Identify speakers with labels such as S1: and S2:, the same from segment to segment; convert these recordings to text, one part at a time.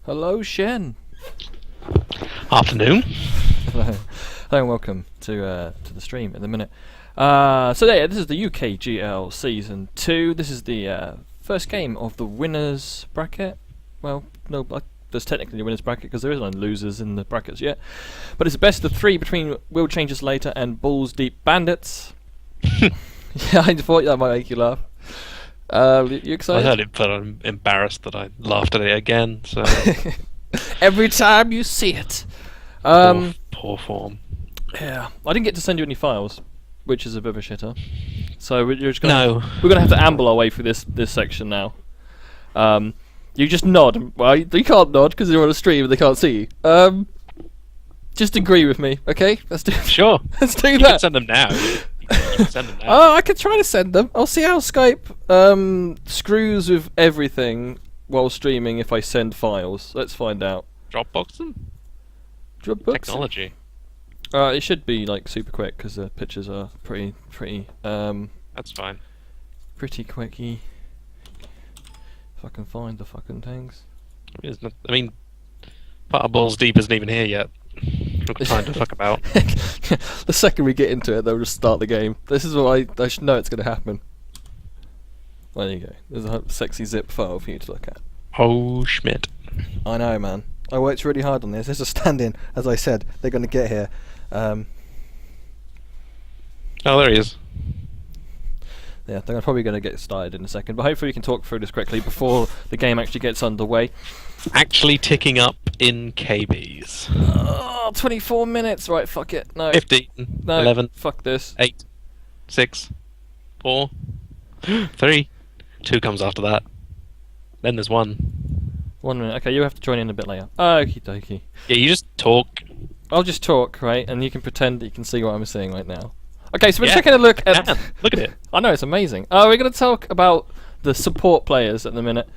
S1: Hello, Shen.
S2: Afternoon.
S1: Hello, and welcome to the stream in a minute. This is the UKGL Season 2. This is the first game of the winners bracket. Well, no, there's technically a winners bracket because there isn't any losers in the brackets yet. But it's a best of 3 between Will Changes Later and Balls Deep Bandits. Yeah, I thought that might make you laugh. You excited?
S2: I heard it, but I'm embarrassed that I laughed at it again. So
S1: Every time you see it.
S2: poor form.
S1: Yeah, I didn't get to send you any files, which is a bit of a shitter. So we're just
S2: No.
S1: gonna have to amble our way through this section now. You just nod. Well, you can't nod because you're on a stream and they can't see you. Just agree with me, okay? Let's do.
S2: Sure.
S1: Let's do
S2: You
S1: that.
S2: can send them now. You can send them now.
S1: Oh, I could try to send them. I'll see how Skype screws with everything while streaming if I send files. Let's find out.
S2: Dropbox them.
S1: Dropbox?
S2: Technology.
S1: It should be like super quick because the pictures are pretty
S2: That's fine.
S1: pretty quicky. If I can find the fucking things.
S2: I mean, part of Balls Deep isn't even here yet. We've got time to fuck about.
S1: The second we get into it, they'll just start the game. This is what I should know it's going to happen. Well, there you go. There's a sexy zip file for you to look at.
S2: Oh, Schmidt.
S1: I know, man. I worked really hard on this. There's a stand-in, as I said. They're going to get here.
S2: Oh, there he is.
S1: Yeah, they're probably going to get started in a second, but hopefully we can talk through this quickly before the game actually gets underway.
S2: Actually ticking up in KBs.
S1: Oh, 24 minutes. Right, fuck it. No.
S2: 15,
S1: No,
S2: 11,
S1: fuck this.
S2: 8, 6, 4, 3, 2 comes after that. Then there's 1.
S1: 1 minute. Okay, you have to join in a bit later. Okie dokie.
S2: Yeah, you just talk.
S1: I'll just talk, right, and you can pretend that you can see what I'm saying right now. Okay, so we're
S2: Yeah,
S1: taking a look at...
S2: Man, look at it.
S1: I know, it's amazing. We're going to talk about the support players at the minute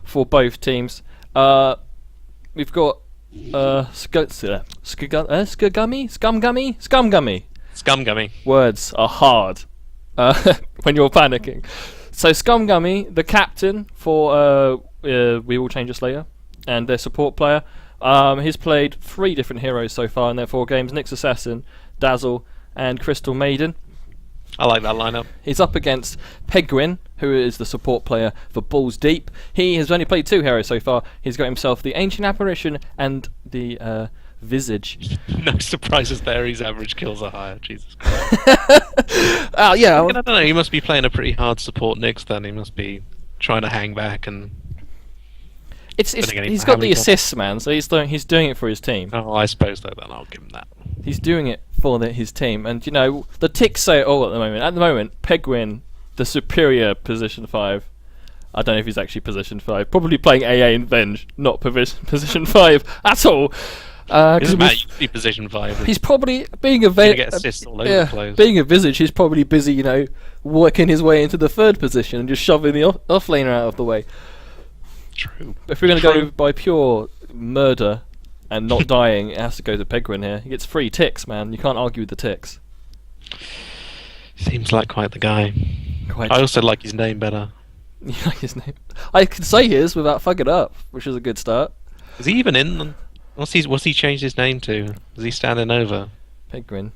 S1: for both teams. We've got Scumgummy.
S2: Scumgummy.
S1: Words are hard when you're panicking. So Scumgummy, the captain for We Will Change Us Later, and their support player. He's played 3 different heroes so far in their 4 games: Nyx Assassin, Dazzle, and Crystal Maiden.
S2: I like that lineup.
S1: He's up against Pegwin, who is the support player for Balls Deep. He has only played 2 heroes so far. He's got himself the Ancient Apparition and the Visage.
S2: No surprises there. His average kills are higher. Jesus Christ.
S1: Yeah.
S2: I don't know. He must be playing a pretty hard support Nyx. Then he must be trying to hang back and.
S1: He's got the assists, man. So he's doing it for his team.
S2: Oh, I suppose so. Then I'll give him that.
S1: He's doing it for his team, and you know the ticks say it all at the moment. At the moment, Pegwin, the superior position 5. I don't know if he's actually position 5. Probably playing AA and Venge, not position 5 at all.
S2: Doesn't matter. You can be position 5.
S1: He's probably being a
S2: get assists all over the place.
S1: Being a Visage, he's probably busy, you know, working his way into the 3rd position and just shoving the offlaner out of the way.
S2: True.
S1: If we're going to go by pure murder and not dying, it has to go to Pegwin here. He gets 3 ticks, man. You can't argue with the ticks.
S2: Seems like quite the guy. I also like his name better.
S1: You like his name? I can say his without fucking up, which is a good start.
S2: Is he even in? What's he changed his name to? Is he standing over?
S1: Pegwin.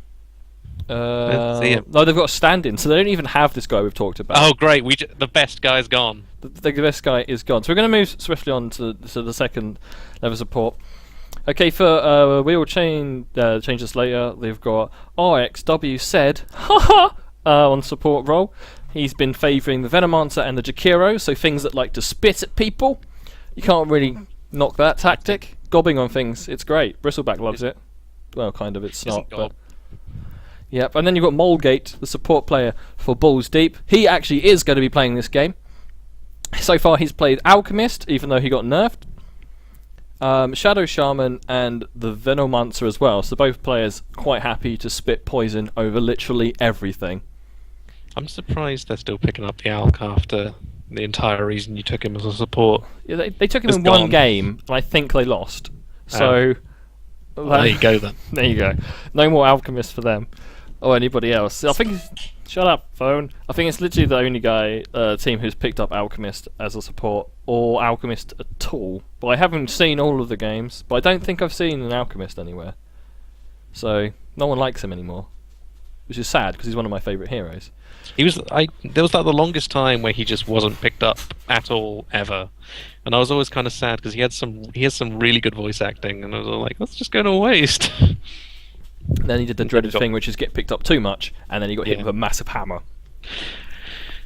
S2: Let's see him.
S1: No, they've got a stand-in, so they don't even have this guy we've talked about.
S2: Oh, great! The best guy's gone.
S1: The best guy is gone. So we're going to move swiftly on to the second level support. Okay, for We Will Change This Later, they've got RXW said, haha, on support role. He's been favouring the Venomancer and the Jakiro, so things that like to spit at people. You can't really knock that tactic. Gobbing on things, it's great. Bristleback loves it. Well, kind of, it's not, but... Yep, and then you've got Molgate, the support player for Balls Deep. He actually is going to be playing this game. So far he's played Alchemist, even though he got nerfed. Shadow Shaman and the Venomancer as well. So both players quite happy to spit poison over literally everything.
S2: I'm surprised they're still picking up the Alk after the entire reason you took him as a support.
S1: Yeah, they took him in one game, and I think they lost. So...
S2: there you go then.
S1: There you go. No more Alchemist for them. Or anybody else. I think... Shut up, phone. I think it's literally the only team who's picked up Alchemist as a support or Alchemist at all. But I haven't seen all of the games. But I don't think I've seen an Alchemist anywhere. So no one likes him anymore, which is sad because he's one of my favourite heroes.
S2: There was the longest time where he just wasn't picked up at all ever, and I was always kind of sad because he has some really good voice acting, and I was like, that's just going to waste.
S1: And then he did the dreaded thing, which is get picked up too much, and then he got hit with a massive hammer.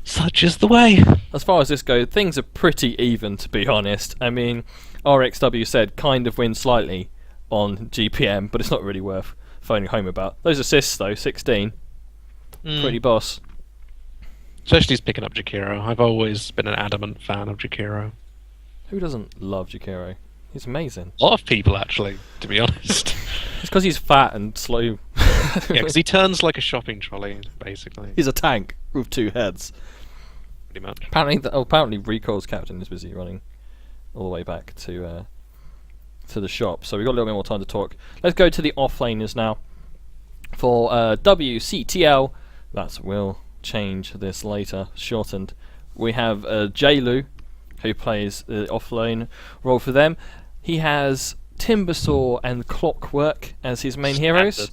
S2: Such is the way.
S1: As far as this goes, things are pretty even, to be honest. I mean, RXW said kind of wins slightly on GPM, but it's not really worth phoning home about. Those assists, though, 16. Pretty boss.
S2: Especially he's picking up Jakiro. I've always been an adamant fan of Jakiro.
S1: Who doesn't love Jakiro? He's amazing.
S2: A lot of people, actually, to be honest.
S1: It's because he's fat and slow.
S2: Yeah, because he turns like a shopping trolley, basically.
S1: He's a tank with 2 heads.
S2: Pretty much.
S1: Apparently Recoil's captain is busy running all the way back to the shop. So we've got a little bit more time to talk. Let's go to the offlaners now. For WCTL, we'll change this later, shortened. We have Jailu, who plays the offlane role for them. He has Timbersaw and Clockwork as his main heroes.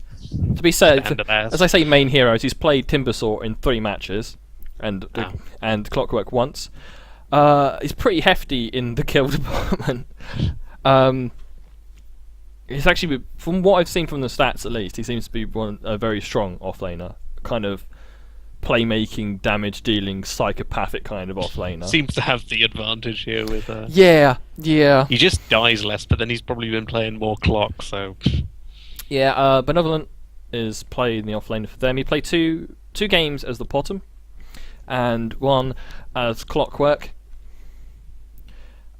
S1: To be said, as I say main heroes, he's played Timbersaw in 3 matches, and Clockwork once. He's pretty hefty in the kill department. He's actually, from what I've seen from the stats at least, he seems to be a very strong offlaner, kind of playmaking, damage dealing, psychopathic kind of offlaner.
S2: Seems to have the advantage here with.
S1: Yeah.
S2: He just dies less, but then he's probably been playing more clock, so.
S1: Yeah, Benevolent is playing the offlaner for them. He played two games as the Potom, and 1 as Clockwork.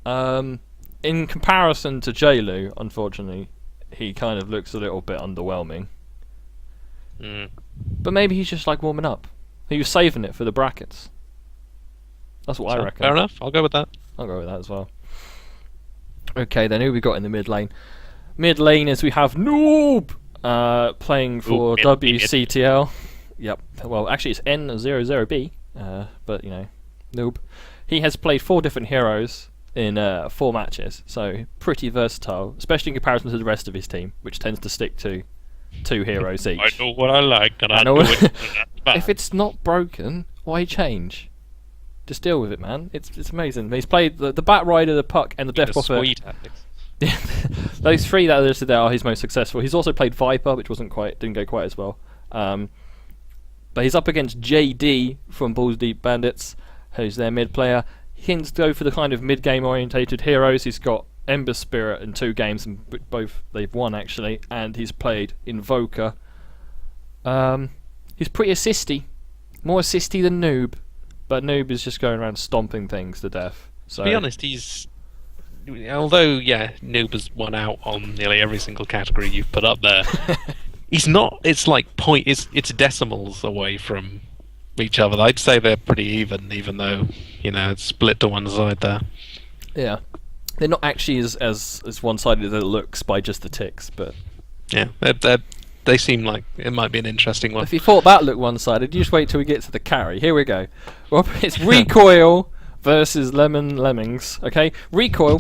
S1: In comparison to Jailu, unfortunately, he kind of looks a little bit underwhelming. But maybe he's just like warming up. He was saving it for the brackets. That's what I reckon.
S2: Fair enough, I'll go with that.
S1: I'll go with that as well. Okay, then who we got in the mid lane? Mid lane is we have Noob playing for WCTL. Yep. Well, actually it's N00B, but you know, Noob. He has played 4 different heroes in 4 matches, so pretty versatile, especially in comparison to the rest of his team, which tends to stick to 2 heroes each.
S2: I know what I like, and I know it.
S1: If it's not broken, why change? Just deal with it, man. It's amazing. He's played the Bat Rider, the Puck, and the Death Prophet.
S2: Sweet tactics.
S1: Those 3 that are listed there are his most successful. He's also played Viper, which didn't go quite as well. But he's up against JD from Balls Deep Bandits, who's their mid player. He can go for the kind of mid-game orientated heroes. He's got Ember Spirit in 2 games, and both they've won actually, and he's played Invoker. He's pretty assisty, more assisty than Noob, but Noob is just going around stomping things to death. So
S2: to be honest, although Noob has won out on nearly every single category you've put up there. He's not. It's like it's decimals away from each other. I'd say they're pretty even though it's split to one side there.
S1: Yeah, they're not actually as one-sided as it looks by just the ticks, but
S2: yeah, they seem like it might be an interesting one.
S1: If you thought that looked one-sided, you just wait till we get to the carry. Here we go. Well, it's Recoil versus Lemon Lemmings. Okay, Recoil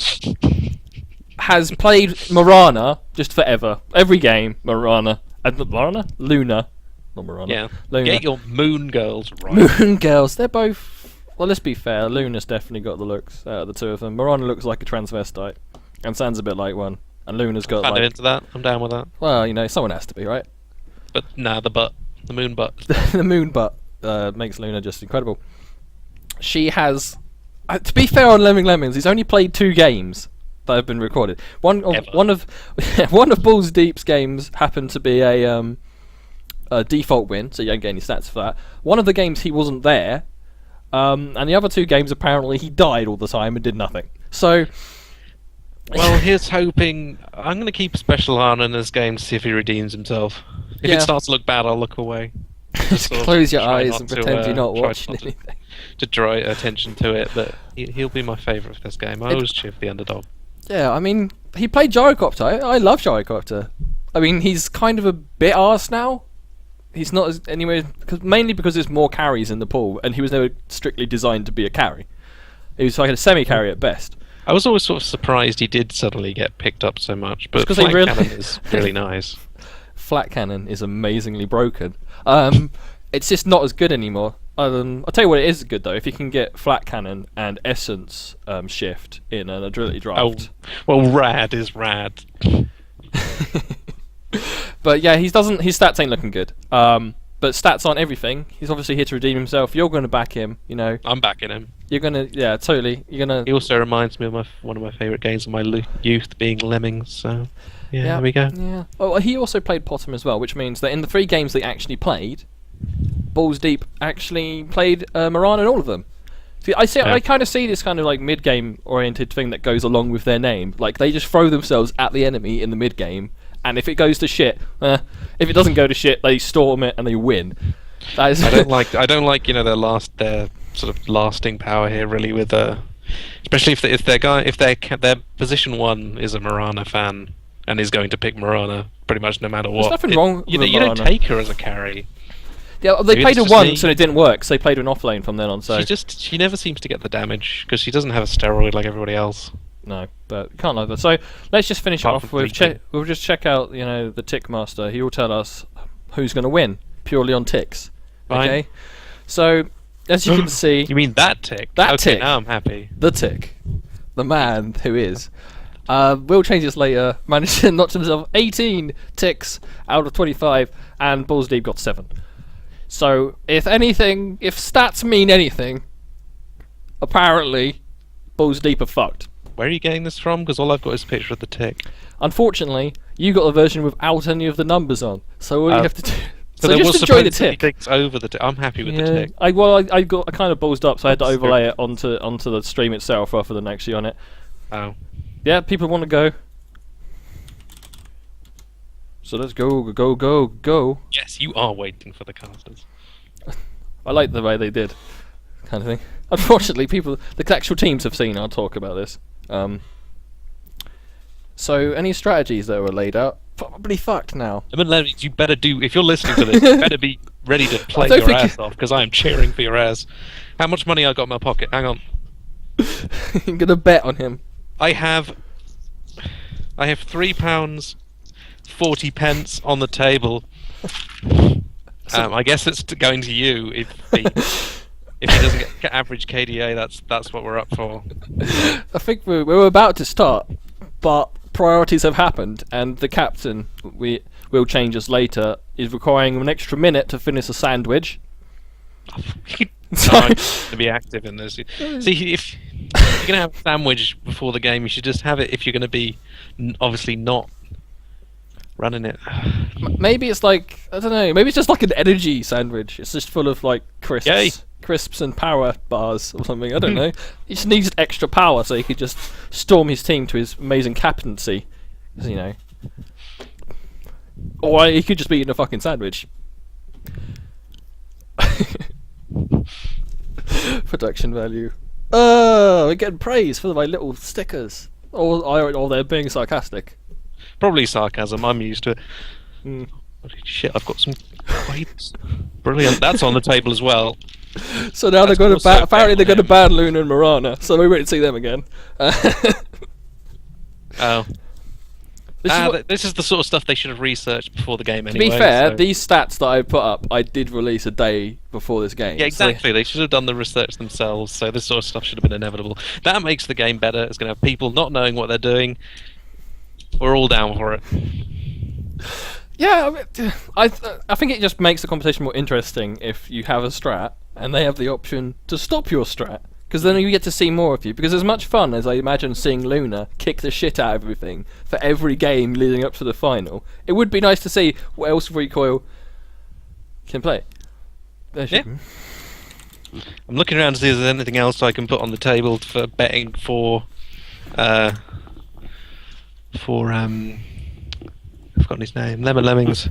S1: has played Mirana just forever. Every game, Mirana. Luna. Not Mirana.
S2: Yeah.
S1: Luna.
S2: Get your Moon Girls right.
S1: Moon Girls. They're both. Well, let's be fair. Luna's definitely got the looks out of the 2 of them. Mirana looks like a transvestite, and Sans a bit like one. And Luna's got
S2: I'm
S1: like.
S2: into that. I'm down with that.
S1: Well, someone has to be, right?
S2: But the moon butt.
S1: The moon butt makes Luna just incredible. She has. To be fair on Lemmings, he's only played 2 games that have been recorded. One of Balls Deep's games happened to be a default win, so you don't get any stats for that. One of the games he wasn't there, and the other 2 games apparently he died all the time and did nothing. So,
S2: well, here's hoping. I'm going to keep a special eye on this game to see if he redeems himself. If it starts to look bad, I'll look away.
S1: Just close your eyes and pretend you're not watching anything.
S2: To draw attention to it, but he'll be my favourite for this game. I always cheer for the underdog.
S1: Yeah, I mean, he played Gyrocopter. I love Gyrocopter. I mean, he's kind of a bit arse now. He's not mainly because there's more carries in the pool, and he was never strictly designed to be a carry. He was like a semi-carry at best.
S2: I was always sort of surprised he did suddenly get picked up so much, but
S1: 'cause
S2: Flat
S1: they
S2: Cannon is really nice.
S1: Flat Cannon is amazingly broken. It's just not as good anymore. I'll tell you what, it is good though. If you can get Flat Cannon and Essence shift in an agility draft.
S2: Oh, well, rad is rad.
S1: But yeah, his stats ain't looking good. But stats aren't everything. He's obviously here to redeem himself. You're going to back him, you know.
S2: I'm backing him.
S1: You're gonna, yeah, totally. You're gonna.
S2: He also reminds me of one of my favourite games of my youth, being Lemmings. So, yeah, there we go.
S1: Yeah. Oh, he also played Potham as well, which means that in the 3 games they actually played, Balls Deep actually played Moran in all of them. See, I kind of see this kind of like mid-game oriented thing that goes along with their name. Like they just throw themselves at the enemy in the mid-game, and if it goes to shit, if it doesn't go to shit, they storm it and they win. That is
S2: I don't like their sort of lasting power here really with especially if their position 1 is a Marana fan and is going to pick Marana pretty much no matter what.
S1: There's nothing wrong with
S2: you don't take her as a carry.
S1: Yeah, they
S2: Maybe
S1: played her
S2: it's just
S1: once
S2: me.
S1: and it didn't work, so they played her in offlane from then on. So
S2: She never seems to get the damage because she doesn't have a steroid like everybody else.
S1: no, but can't like that. So let's just finish
S2: Apart
S1: off
S2: from
S1: with
S2: bleaching.
S1: we'll just check out the tick master. He will tell us who's going to win purely on ticks.
S2: Fine.
S1: Okay, so as you can see,
S2: You mean that tick?
S1: That
S2: okay,
S1: tick.
S2: now I'm happy.
S1: the tick, the man who is. We'll change this later. Managed to notch himself 18 ticks out of 25, and Balls Deep got 7. So, if stats mean anything, apparently, Balls Deep are fucked.
S2: Where are you getting this from? Because all I've got is a picture of the tick.
S1: Unfortunately, you got a version without any of the numbers on. So all you have to do. So
S2: there
S1: just
S2: was
S1: enjoy the
S2: supposed to be
S1: tick.
S2: ticks over the tick. I'm happy with the tick.
S1: I kind of ballsed up, so I had to overlay it onto the stream itself rather than actually on it.
S2: Oh.
S1: Yeah, people want to go. So let's go.
S2: Yes, you are waiting for the casters.
S1: I like the way they did, kind of thing. Unfortunately, the actual teams have seen our talk about this. So, any strategies that were laid out? Probably fucked now.
S2: You better if you're listening to this, you better be ready to play
S1: don't
S2: your
S1: think
S2: ass off, because I am cheering for your ass. How much money I got in my pocket? Hang on.
S1: I'm gonna bet on him.
S2: I have £3 40 pence on the table. I guess it's going to you if he doesn't get average KDA. That's what we're up for.
S1: I think we're about to start, but priorities have happened, and the captain, will change us later, is requiring an extra minute to finish a sandwich.
S2: I'm to be active in this. See, if you're gonna have a sandwich before the game, you should just have it if you're gonna be obviously not running it.
S1: Maybe it's like, I don't know, maybe it's just like an energy sandwich. It's just full of like crisps.
S2: Yay.
S1: Crisps and power bars or something, I don't know. He just needs extra power so he could just storm his team to his amazing captaincy. 'Cause, or he could just be eating a fucking sandwich. Production value. We're getting praise for my little stickers. Or they're being sarcastic.
S2: Probably sarcasm. I'm used to it.
S1: Mm.
S2: Holy shit! I've got some grapes. Brilliant. That's on the table as well.
S1: So now they're
S2: That's
S1: going to
S2: also
S1: apparently they're going to
S2: better.
S1: ban Luna and Marana, so we won't see them again.
S2: Oh.
S1: This
S2: This is the sort of stuff they should have researched before the game
S1: to
S2: anyway.
S1: be fair,
S2: so-
S1: these stats that I put up, I did release a day before this game.
S2: Yeah, exactly. They should have done the research themselves, so this sort of stuff should have been inevitable. That makes the game better. It's going to have people not knowing what they're doing. We're all down for it.
S1: Yeah, I think it just makes the competition more interesting if you have a strat and they have the option to stop your strat, because then you get to see more of you. Because as much fun as I imagine seeing Luna kick the shit out of everything for every game leading up to the final, it would be nice to see what else Recoil can play. There she
S2: Yeah. I'm looking around to see if there's anything else I can put on the table for betting for I've forgotten his name. Lemmings.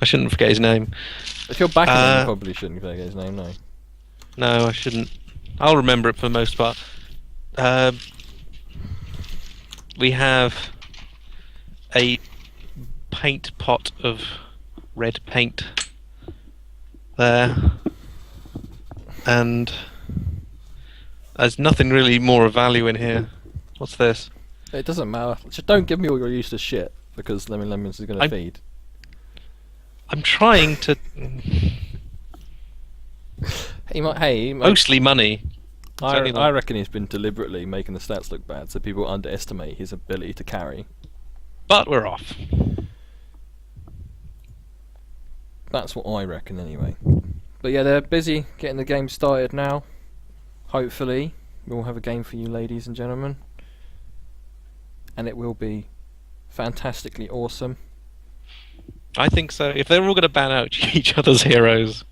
S2: I shouldn't forget his name.
S1: If you're backing him, you probably shouldn't forget his name, no.
S2: No, I shouldn't. I'll remember it for the most part. We have a paint pot of red paint there, and There's nothing really more of value in here. What's this?
S1: It doesn't matter. Just don't give me all your useless shit, because Lemon Lemons is going to feed.
S2: I'm trying to...
S1: He might,
S2: Mostly money.
S1: I reckon he's been deliberately making the stats look bad, so people underestimate his ability to carry.
S2: But we're off.
S1: That's what I reckon, anyway. But yeah, they're busy getting the game started now. Hopefully, we'll have a game for you, ladies and gentlemen. And it will be fantastically awesome.
S2: I think so. If they're all going to ban out each other's heroes,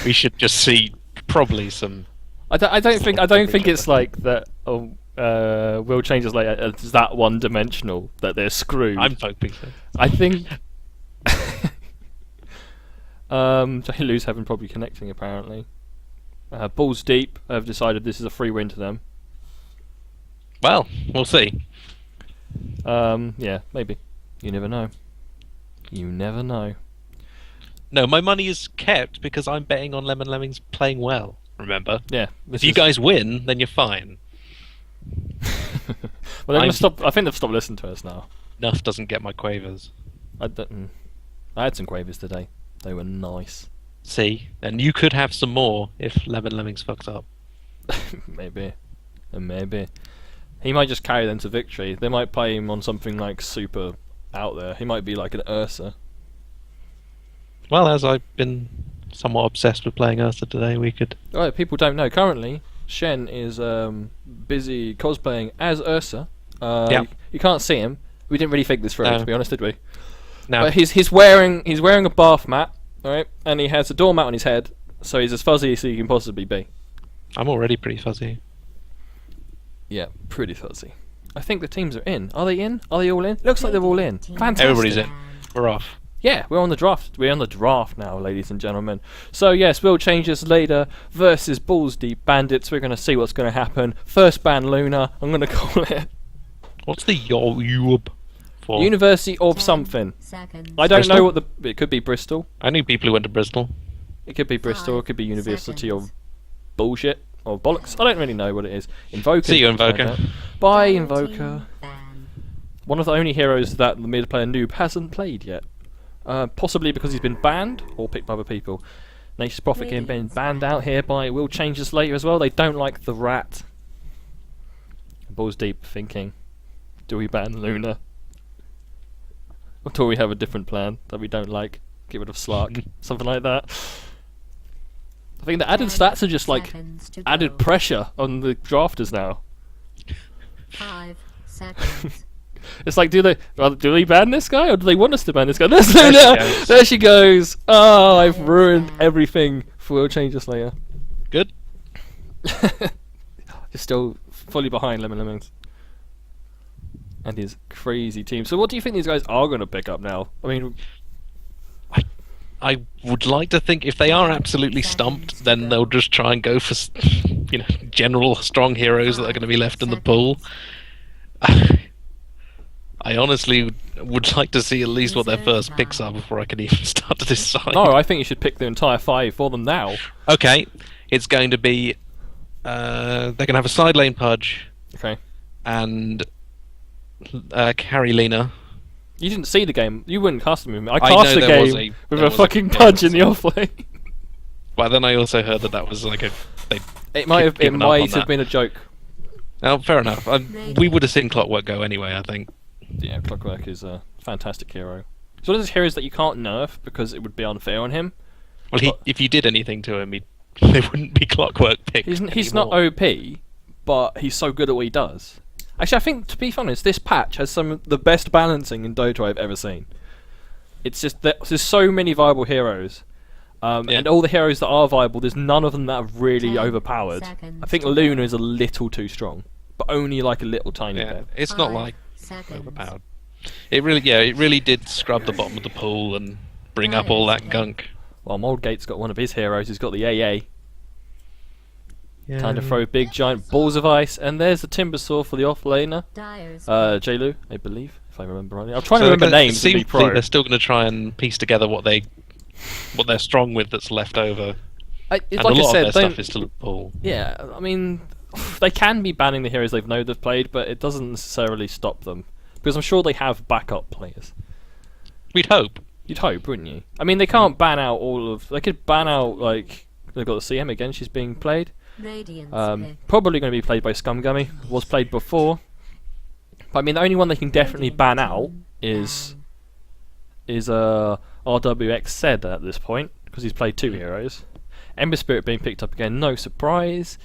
S2: we should just see probably some...
S1: I don't think it's like that. Will changes like it's that one-dimensional that they're screwed.
S2: I'm hoping so.
S1: I think. Lou's having probably connecting apparently. Balls Deep have decided this is a free win to them.
S2: Well, we'll see.
S1: Yeah, maybe. You never know. You never know.
S2: No, my money is kept because I'm betting on Lemon Lemmings playing well. Remember?
S1: Yeah.
S2: If you guys win, then you're fine.
S1: Well, they're gonna stop. I think they've stopped listening to us now.
S2: Nuff doesn't get my quavers.
S1: I had some quavers today. They were nice.
S2: See, and you could have some more if Lemon Lemmings fucks up.
S1: Maybe. He might just carry them to victory. They might play him on something like super out there. He might be like an Ursa.
S2: Well, as I've been somewhat obsessed with playing Ursa today, we could...
S1: Right, people don't know. Currently, Shen is busy cosplaying as Ursa. You can't see him. We didn't really think this through, to be honest, did we?
S2: No.
S1: But he's wearing a bath mat, right? And he has a doormat on his head, so he's as fuzzy as he can possibly be.
S2: I'm already pretty fuzzy.
S1: Yeah, pretty fuzzy. I think the teams are in. Are they in? Are they all in? Looks like they're all in. Fantastic.
S2: Everybody's in. We're off.
S1: Yeah, we're on the draft. We're on the draft now, ladies and gentlemen. So yes, Will Changes later versus Balls Deep Bandits. We're going to see what's going to happen. First ban Luna, I'm going to call it.
S2: What's the YOUB for?
S1: University of something. I don't know what the... It could be Bristol.
S2: I knew people who went to Bristol.
S1: It could be Bristol. It could be University of bullshit or bollocks. I don't really know what it is. Invoker.
S2: See you, Invoker.
S1: Bye, Invoker. One of the only heroes that the mid-player noob hasn't played yet. Possibly because he's been banned or picked by other people. Nature's Prophet getting been banned out here by Will Changes later as well. They don't like the rat. Balls Deep thinking, do we ban Luna? Or do we have a different plan that we don't like? Get rid of Slark. Something like that. I think the added stats are just like added pressure on the drafters now.
S3: 5 seconds.
S1: It's like, do they ban this guy, or do they want us to ban this guy? There's Luna! There she goes! Oh, I've ruined everything for Will Changes later.
S2: Good.
S1: Just still fully behind Lemon Lemons. And his crazy team. So what do you think these guys are going to pick up now? I mean...
S2: I would like to think if they are absolutely stumped, then they'll just try and go for, general strong heroes that are going to be left in the pool. I honestly would like to see at least what their first picks are before I can even start to decide.
S1: No, I think you should pick the entire 5 for them now.
S2: Okay, it's going to be... they're going to have a side lane Pudge.
S1: Okay.
S2: And carry Lena.
S1: You didn't see the game. You wouldn't cast him. I cast the game with a fucking Pudge in the offlane.
S2: But then I also heard that was like a...
S1: It might have been a joke.
S2: Oh, fair enough. We would have seen Clockwork go anyway, I think.
S1: Yeah, Clockwork is a fantastic hero. It's one of those heroes that you can't nerf because it would be unfair on him.
S2: Well, if you did anything to him, there wouldn't be Clockwork picked.
S1: He's not OP, but he's so good at what he does. Actually, I think, to be honest, this patch has some of the best balancing in Dota I've ever seen. It's just that there's so many viable heroes. And all the heroes that are viable, there's none of them that are really overpowered. I think Luna is a little too strong, but only like a little tiny bit.
S2: It's not like overpowered. It really did scrub the bottom of the pool and bring up all that gunk.
S1: Well, Moldgate's got one of his heroes who's got the AA.
S2: Yeah.
S1: Time to throw big giant balls of ice, and there's the Timbersaw for the offlaner. J-Lu, I believe, if I remember rightly. I'm trying to remember names to be pro.
S2: They're still going to try and piece together what they're strong with that's left over.
S1: Like
S2: a lot of their stuff is still a pool.
S1: Yeah, I mean, they can be banning the heroes they've played, but it doesn't necessarily stop them because I'm sure they have backup players.
S2: We'd hope.
S1: You'd hope, wouldn't you? I mean, they can't ban out all of. They could ban out like they've got the CM again. She's being played. Probably going to be played by Scumgummy. Was played before. But I mean, the only one they can definitely ban out is RWX said at this point because he's played 2 heroes. Ember Spirit being picked up again, no surprise.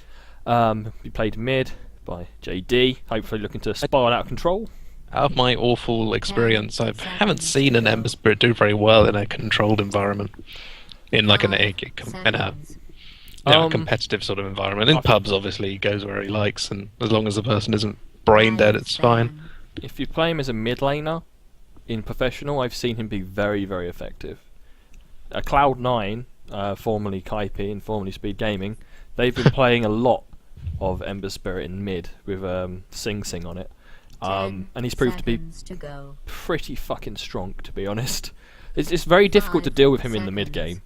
S1: He played mid by JD, hopefully looking to spiral out of control.
S2: Out of my awful experience, I haven't seen an Ember Spirit do very well in a controlled environment. In like a competitive sort of environment. In pubs, obviously, he goes where he likes, and as long as the person isn't brain dead, it's fine.
S1: If you play him as a mid laner in professional, I've seen him be very, very effective. Cloud9, formerly Kaipi and formerly Speed Gaming, they've been playing a lot of Ember Spirit in mid with Sing Sing on it. And he's proved to be pretty fucking strong, to be honest. It's very difficult to deal with him in the mid game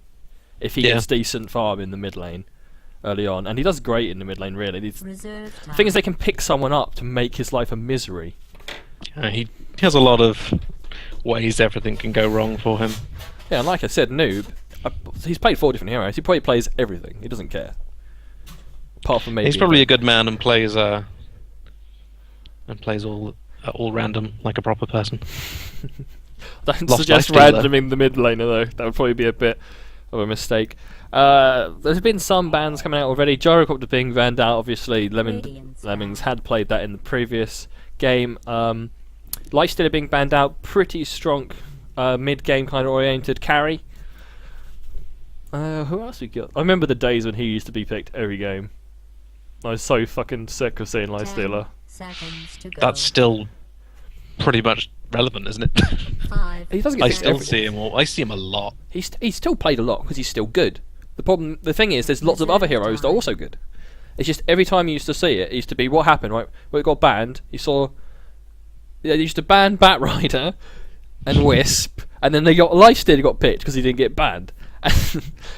S1: if he gets decent farm in the mid lane early on, and he does great in the mid lane. Really, the thing is, they can pick someone up to make his life a misery.
S2: He has a lot of ways everything can go wrong for him.
S1: Yeah, and like I said, Noob, he's played 4 different heroes. He probably plays everything. He doesn't care, apart from maybe.
S2: He's probably a good man and plays all random like a proper person.
S1: Don't suggest randoming the mid laner though. That would probably be a bit of a mistake. There's been some bans coming out already. Gyrocopter being banned out, obviously. Lemmings had played that in the previous game. Lifestealer being banned out. Pretty strong mid game kind of oriented carry. Who else we got? I remember the days when he used to be picked every game. I was so fucking sick of seeing Lifestealer.
S2: That's still pretty much relevant, isn't it?
S1: He doesn't get
S2: I see him a lot.
S1: He's still played a lot because he's still good. The thing is, there's lots of other heroes that are also good. It's just every time you used to see it, it used to be what happened, right? Well, it got banned. You saw they used to ban Batrider and Wisp, and then Lifestealer got picked because he didn't get banned.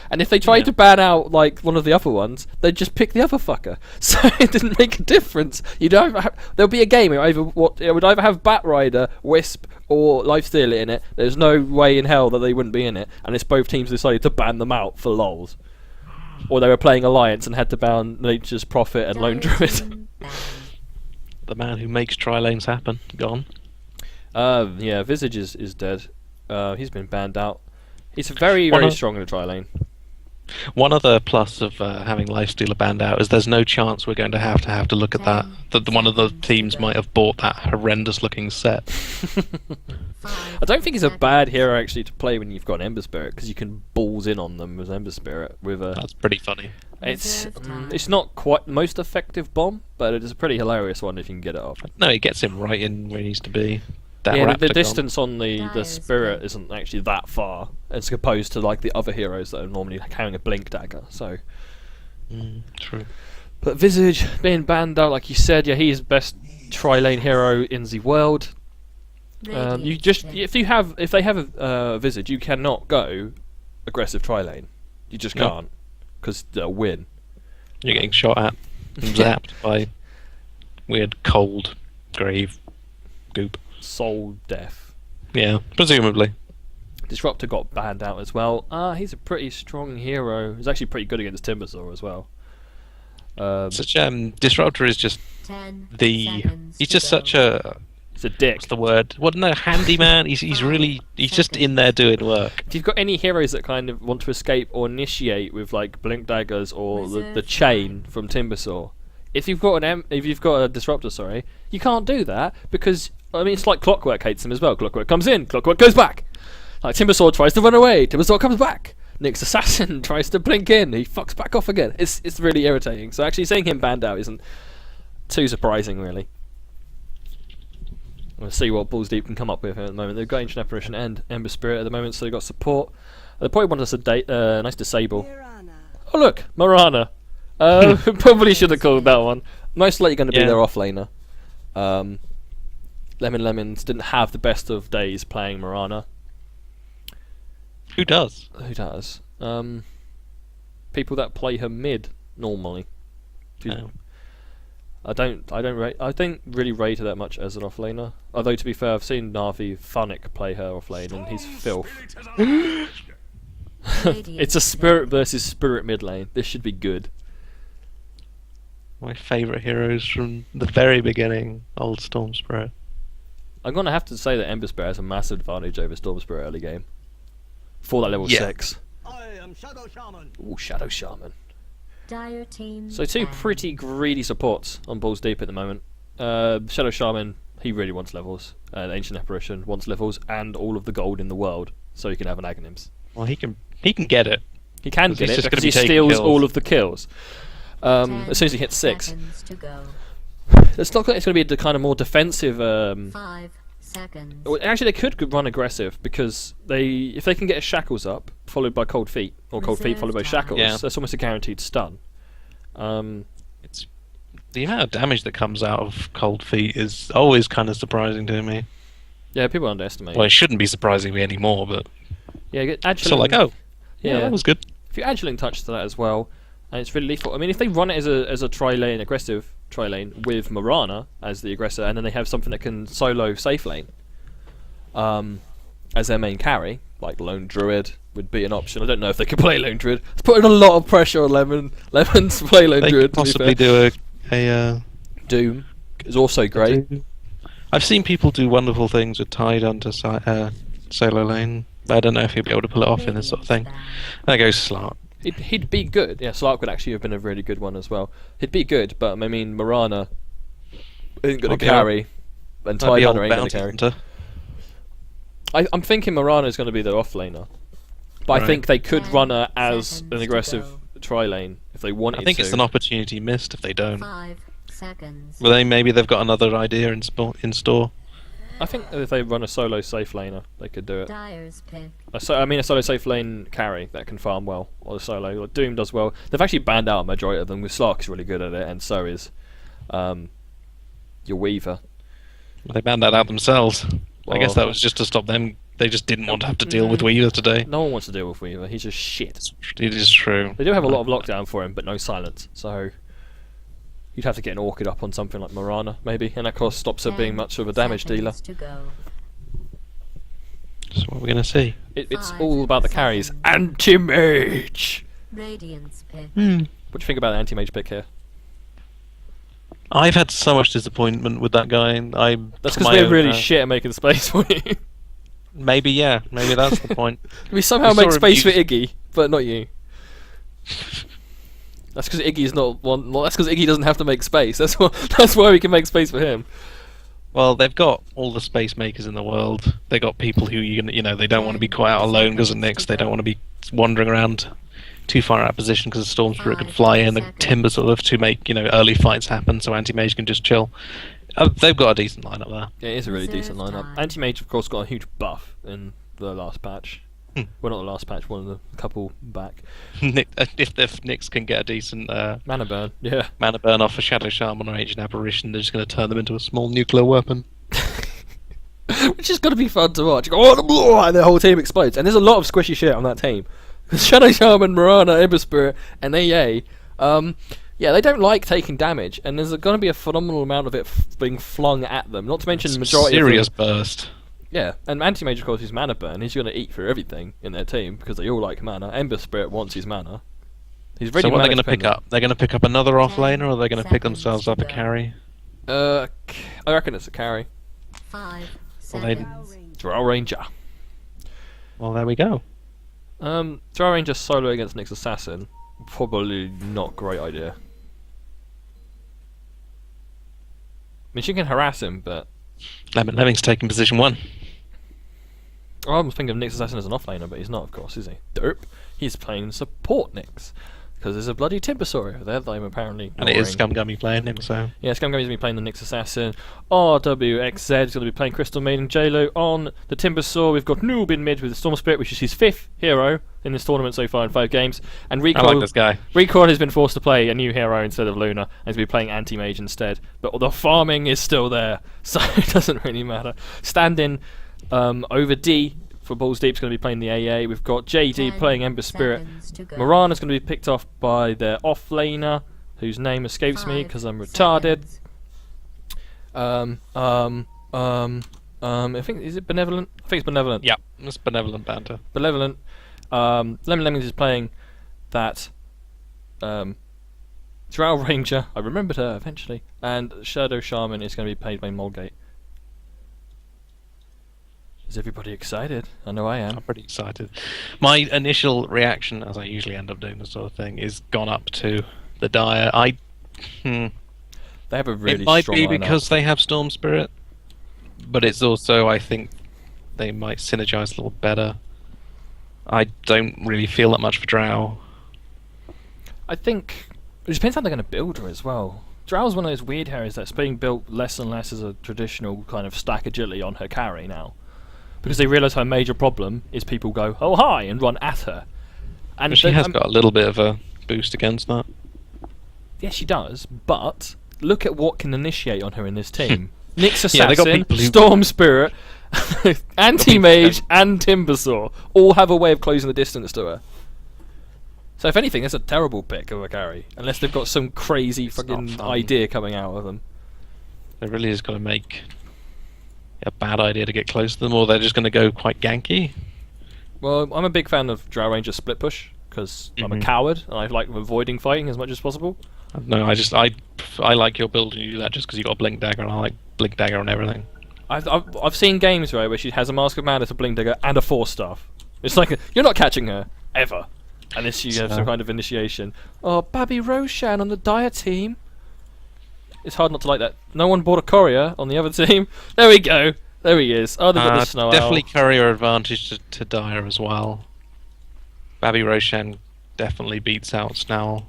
S1: And if they tried to ban out like one of the other ones, they'd just pick the other fucker. So it didn't make a difference. There'll be a game where it would either have Batrider, Wisp, or Lifestealer in it. There's no way in hell that they wouldn't be in it, and it's both teams decided to ban them out for lols. Or they were playing Alliance and had to ban Nature's Prophet and Lone Druid.
S2: The man who makes tri-lanes happen, gone.
S1: Yeah, Visage is dead. He's been banned out. He's very, very strong in the tri-lane.
S2: One other plus of having Lifestealer banned out is there's no chance we're going to have to look at that. That one of the teams might have bought that horrendous-looking set.
S1: I don't think he's a bad hero actually to play when you've got an Ember Spirit, because you can balls in on them with Ember Spirit. That's pretty funny. It's not quite the most effective bomb, but it is a pretty hilarious one if you can get it off.
S2: No, it gets him right in where he needs to be.
S1: The distance on the Spirit isn't actually that far, as opposed to like the other heroes that are normally carrying a Blink Dagger. So,
S2: true.
S1: But Visage being banned out, like you said, yeah, he's the best tri-lane hero in the world. If they have a Visage, you cannot go aggressive tri-lane. You just can't, because they'll win.
S2: You're getting shot at and zapped by weird cold grave goop.
S1: Soul Death.
S2: Yeah, presumably.
S1: Disruptor got banned out as well. He's a pretty strong hero. He's actually pretty good against Timbersaw as well.
S2: Disruptor is just he's just such a...
S1: He's a dick.
S2: What's the word? Well, no, handyman. He's just in there doing work.
S1: If you've got any heroes that kind of want to escape or initiate with like Blink Daggers or the chain from Timbersaw, if you've got a Disruptor, you can't do that because it's like Clockwork hates him as well. Clockwork comes in, Clockwork goes back. Like Timbersaw tries to run away, Timbersaw comes back. Nyx Assassin tries to blink in, he fucks back off again. It's really irritating. So actually seeing him banned out isn't too surprising, really. We'll see what Balls Deep can come up with at the moment. They've got Ancient Apparition and Ember Spirit at the moment, so they've got support. They probably want us a nice disable. Oh look, Marana. Probably should have called that one. Most likely going to be their offlaner. Lemons didn't have the best of days playing Marana.
S2: Who does?
S1: People that play her mid normally. I don't really rate her that much as an offlaner. Although to be fair, I've seen Navi Funnick play her offlane and he's filth. It's a spirit versus spirit mid lane. This should be good.
S2: My favourite heroes from the very beginning, old Storm Spirit.
S1: I'm gonna have to say that Ember Spirit has a massive advantage over Storm Spirit early game. For that level 6.
S4: I am Shadow Shaman.
S1: Ooh, Shadow Shaman.
S3: Dire team.
S1: So two
S3: ban.
S1: pretty greedy supports on Balls Deep at the moment. Shadow Shaman, he really wants levels. Ancient Apparition wants levels and all of the gold in the world, so he can have an Aghanims.
S2: Well, he can get it.
S1: He can
S2: 'Cause
S1: get
S2: he's
S1: it
S2: just
S1: because
S2: gonna
S1: he
S2: be taking
S1: steals
S2: kills.
S1: all of the kills.
S3: 10
S1: As soon as he hits 6.
S3: seconds to go.
S1: It's not like it's going to be a kind of more defensive.
S3: 5 seconds.
S1: Well, actually, they could run aggressive because if they can get his shackles up, followed by cold feet, or cold feet
S3: Reserve
S1: followed by
S3: time.
S1: shackles,
S2: Yeah.
S1: that's almost a guaranteed stun.
S2: It's the amount of damage that comes out of cold feet is always kind of surprising to me.
S1: Yeah, people underestimate.
S2: Well, it shouldn't be surprising me anymore, but
S1: Yeah, get
S2: so
S1: Agilent,
S2: like, oh, yeah, that was good.
S1: If you Agilent touch to that as well, and it's really lethal. I mean, if they run it as a tri-lane aggressive tri-lane with Mirana as the aggressor, and then they have something that can solo safe lane as their main carry, like Lone Druid would be an option. I don't know if they could play Lone Druid. It's putting a lot of pressure on Lemon to play Lone
S2: They
S1: Druid.
S2: could
S1: to be
S2: possibly
S1: fair.
S2: do a
S1: Doom is also great.
S2: I've seen people do wonderful things with Tide onto solo lane. I don't know if he'll be able to pull it off in this sort of thing. There goes Slark.
S1: He'd be good. Yeah, Slark would actually have been a really good one as well. He'd be good, but I mean, Mirana isn't going
S2: Might
S1: to
S2: be
S1: carry, and
S2: Might be
S1: Tide
S2: old
S1: Hunter ain't going to
S2: bounty
S1: carry.
S2: hunter.
S1: I'm thinking Mirana is going to be their offlaner, but I
S2: Right.
S1: think they could
S3: 10
S1: run her as
S3: seconds
S1: an
S3: to
S1: aggressive
S3: go.
S1: tri-lane if they wanted
S2: I think
S1: to.
S2: it's an opportunity missed if they don't.
S3: 5 seconds.
S2: Well, maybe they've got another idea in store.
S1: I think if they run a solo safe laner, they could do it.
S3: Dire's pick.
S1: A solo safe lane carry that can farm well, or a solo. Like Doom does well. They've actually banned out a majority of them. With Slark's really good at it, and so is your Weaver.
S2: Well, they banned that out themselves. I guess
S1: Well-
S2: that was just to stop them. They just didn't want to have to deal with Weaver today.
S1: No one wants to deal with Weaver. He's just shit.
S2: It is true.
S1: They do have a lot of lockdown for him, but no silence. So you'd have to get an Orchid up on something like Mirana, maybe, and that course stops her being
S3: 10
S1: much of a damage dealer.
S3: seconds to go.
S2: That's what we're gonna see.
S1: It's
S3: 5
S1: all about the carries.
S3: seconds.
S1: Anti-mage!
S3: Radiant's pick.
S1: What do you think about the anti-mage pick here?
S2: I've had so much disappointment with that guy.
S1: That's because we're really shit at making space for you.
S2: Maybe maybe that's the point.
S1: We somehow
S2: We saw
S1: make
S2: him
S1: space for
S2: use-
S1: Iggy, but not you. That's because Iggy's not one. Well, that's because Iggy doesn't have to make space. That's why we can make space for him.
S2: Well, they've got all the space makers in the world. They got people who they don't want to be quite out alone because of Nyx. They don't want to be wandering around too far out of position because the Storm Spirit could fly in, the Timber sort of to make early fights happen, so Anti-Mage can just chill. They've got a decent lineup there.
S1: Yeah, it is a really
S3: Reserve
S1: decent lineup.
S3: time.
S1: Anti-Mage, of course, got a huge buff in the last patch.
S2: Hmm.
S1: Well, not the last patch, one of the couple back.
S2: If Nyx can get a decent
S1: Mana burn, yeah.
S2: mana burn off a Shadow Shaman or Ancient Apparition, they're just going to turn them into a small nuclear weapon.
S1: Which is going to be fun to watch. Oh, and the whole team explodes. And there's a lot of squishy shit on that team. Shadow Shaman, Mirana, Ember Spirit, and AA. Yeah, they don't like taking damage, and there's going to be a phenomenal amount of it being flung at them. Not to mention the majority
S2: Serious
S1: of them.
S2: burst.
S1: Yeah, and Anti-Mage, of course, is mana burn. He's going to eat through everything in their team because they all like mana. Ember Spirit wants his mana. He's really
S2: So what are they
S1: mana
S2: going to pick
S1: dependent.
S2: up? They're going to pick up another offlaner, or are they going to pick
S3: Seconds
S2: themselves
S3: to
S2: up a
S3: go.
S2: carry?
S1: I reckon it's a carry.
S3: 5
S2: Well, they-
S3: seconds.
S1: Drow Ranger.
S2: Well, there we go.
S1: Drow Ranger solo against Nyx Assassin. Probably not a great idea. I mean, she can harass him, but
S2: Lemming's taking position 1.
S1: I was thinking of Nyx Assassin as an offlaner, but he's not, of course, is he? Derp. He's playing support Nyx. Because there's a bloody Timbersaur over there that I'm apparently
S2: And it is
S1: ignoring.
S2: Scumgummy playing him, so...
S1: Yeah, Scumgummies going to be playing the Nyx Assassin. RWXZ is going to be playing Crystal Maiden JLo on the Timbersaur. We've got Noob in mid with the Storm Spirit, which is his 5th hero in this tournament so far in 5 games. And
S2: I
S1: Recall,
S2: like this guy.
S1: Recall has been forced to play a new hero instead of Luna, and he's going to be playing Anti-Mage instead. But the farming is still there, so it doesn't really matter. Stand-in over D for Balls Deep is going to be playing the AA. We've got JD
S3: 10
S1: playing Ember Spirit.
S3: seconds to go.
S1: Mirana's going to be picked off by their offlaner, whose name escapes me because I'm
S3: 5
S1: retarded.
S3: seconds.
S1: I think, is it Benevolent? I think it's Benevolent.
S2: Yeah, it's benevolent banter.
S1: Benevolent. Lemon Lemmings is playing that Drow Ranger. I remembered her eventually. And Shadow Shaman is going to be played by Mulgate. Is everybody excited? I know I am.
S2: I'm pretty excited. My initial reaction, as I usually end up doing this sort of thing, is gone up to the Dire.
S1: They have a really
S2: it might
S1: strong
S2: be
S1: lineup.
S2: because they have Storm Spirit, but it's also, I think, they might synergize a little better. I don't really feel that much for Drow.
S1: I think it depends how they're going to build her as well. Drow's one of those weird heroes that's being built less and less as a traditional kind of stack agility on her carry now. Because they realise her major problem is people go, oh hi, and run at her. And
S2: But she has got a little bit of a boost against that.
S1: Yeah, she does, but look at what can initiate on her in this team. Nyx
S2: Yeah, they got
S1: Assassin,
S2: people who-
S1: Storm Spirit, Anti-Mage, and Timbersaw all have a way of closing the distance to her. So if anything, that's a terrible pick of a carry, unless they've got some crazy
S2: not
S1: fucking
S2: fun.
S1: idea coming out of them.
S2: They really is going to make a bad idea to get close to them, or they're just going to go quite ganky.
S1: Well, I'm a big fan of Drow Ranger split push, because I'm a
S2: Mhm.
S1: coward, and I like avoiding fighting as much as possible.
S2: No, I like your build and you do that just because you got a Blink Dagger, and I like Blink Dagger on everything.
S1: I've seen games where she has a Mask of Madness, a Blink Dagger, and a Force Staff. It's like, you're not catching her, ever. Unless you have some kind of initiation. Oh, Babby Roshan on the Dire team. It's hard not to like that. No one bought a courier on the other team. There we go. There he is. Oh, they've got the Snow
S2: Definitely
S1: Owl.
S2: courier advantage to Dire as well. Babby Roshan definitely beats out Snowl.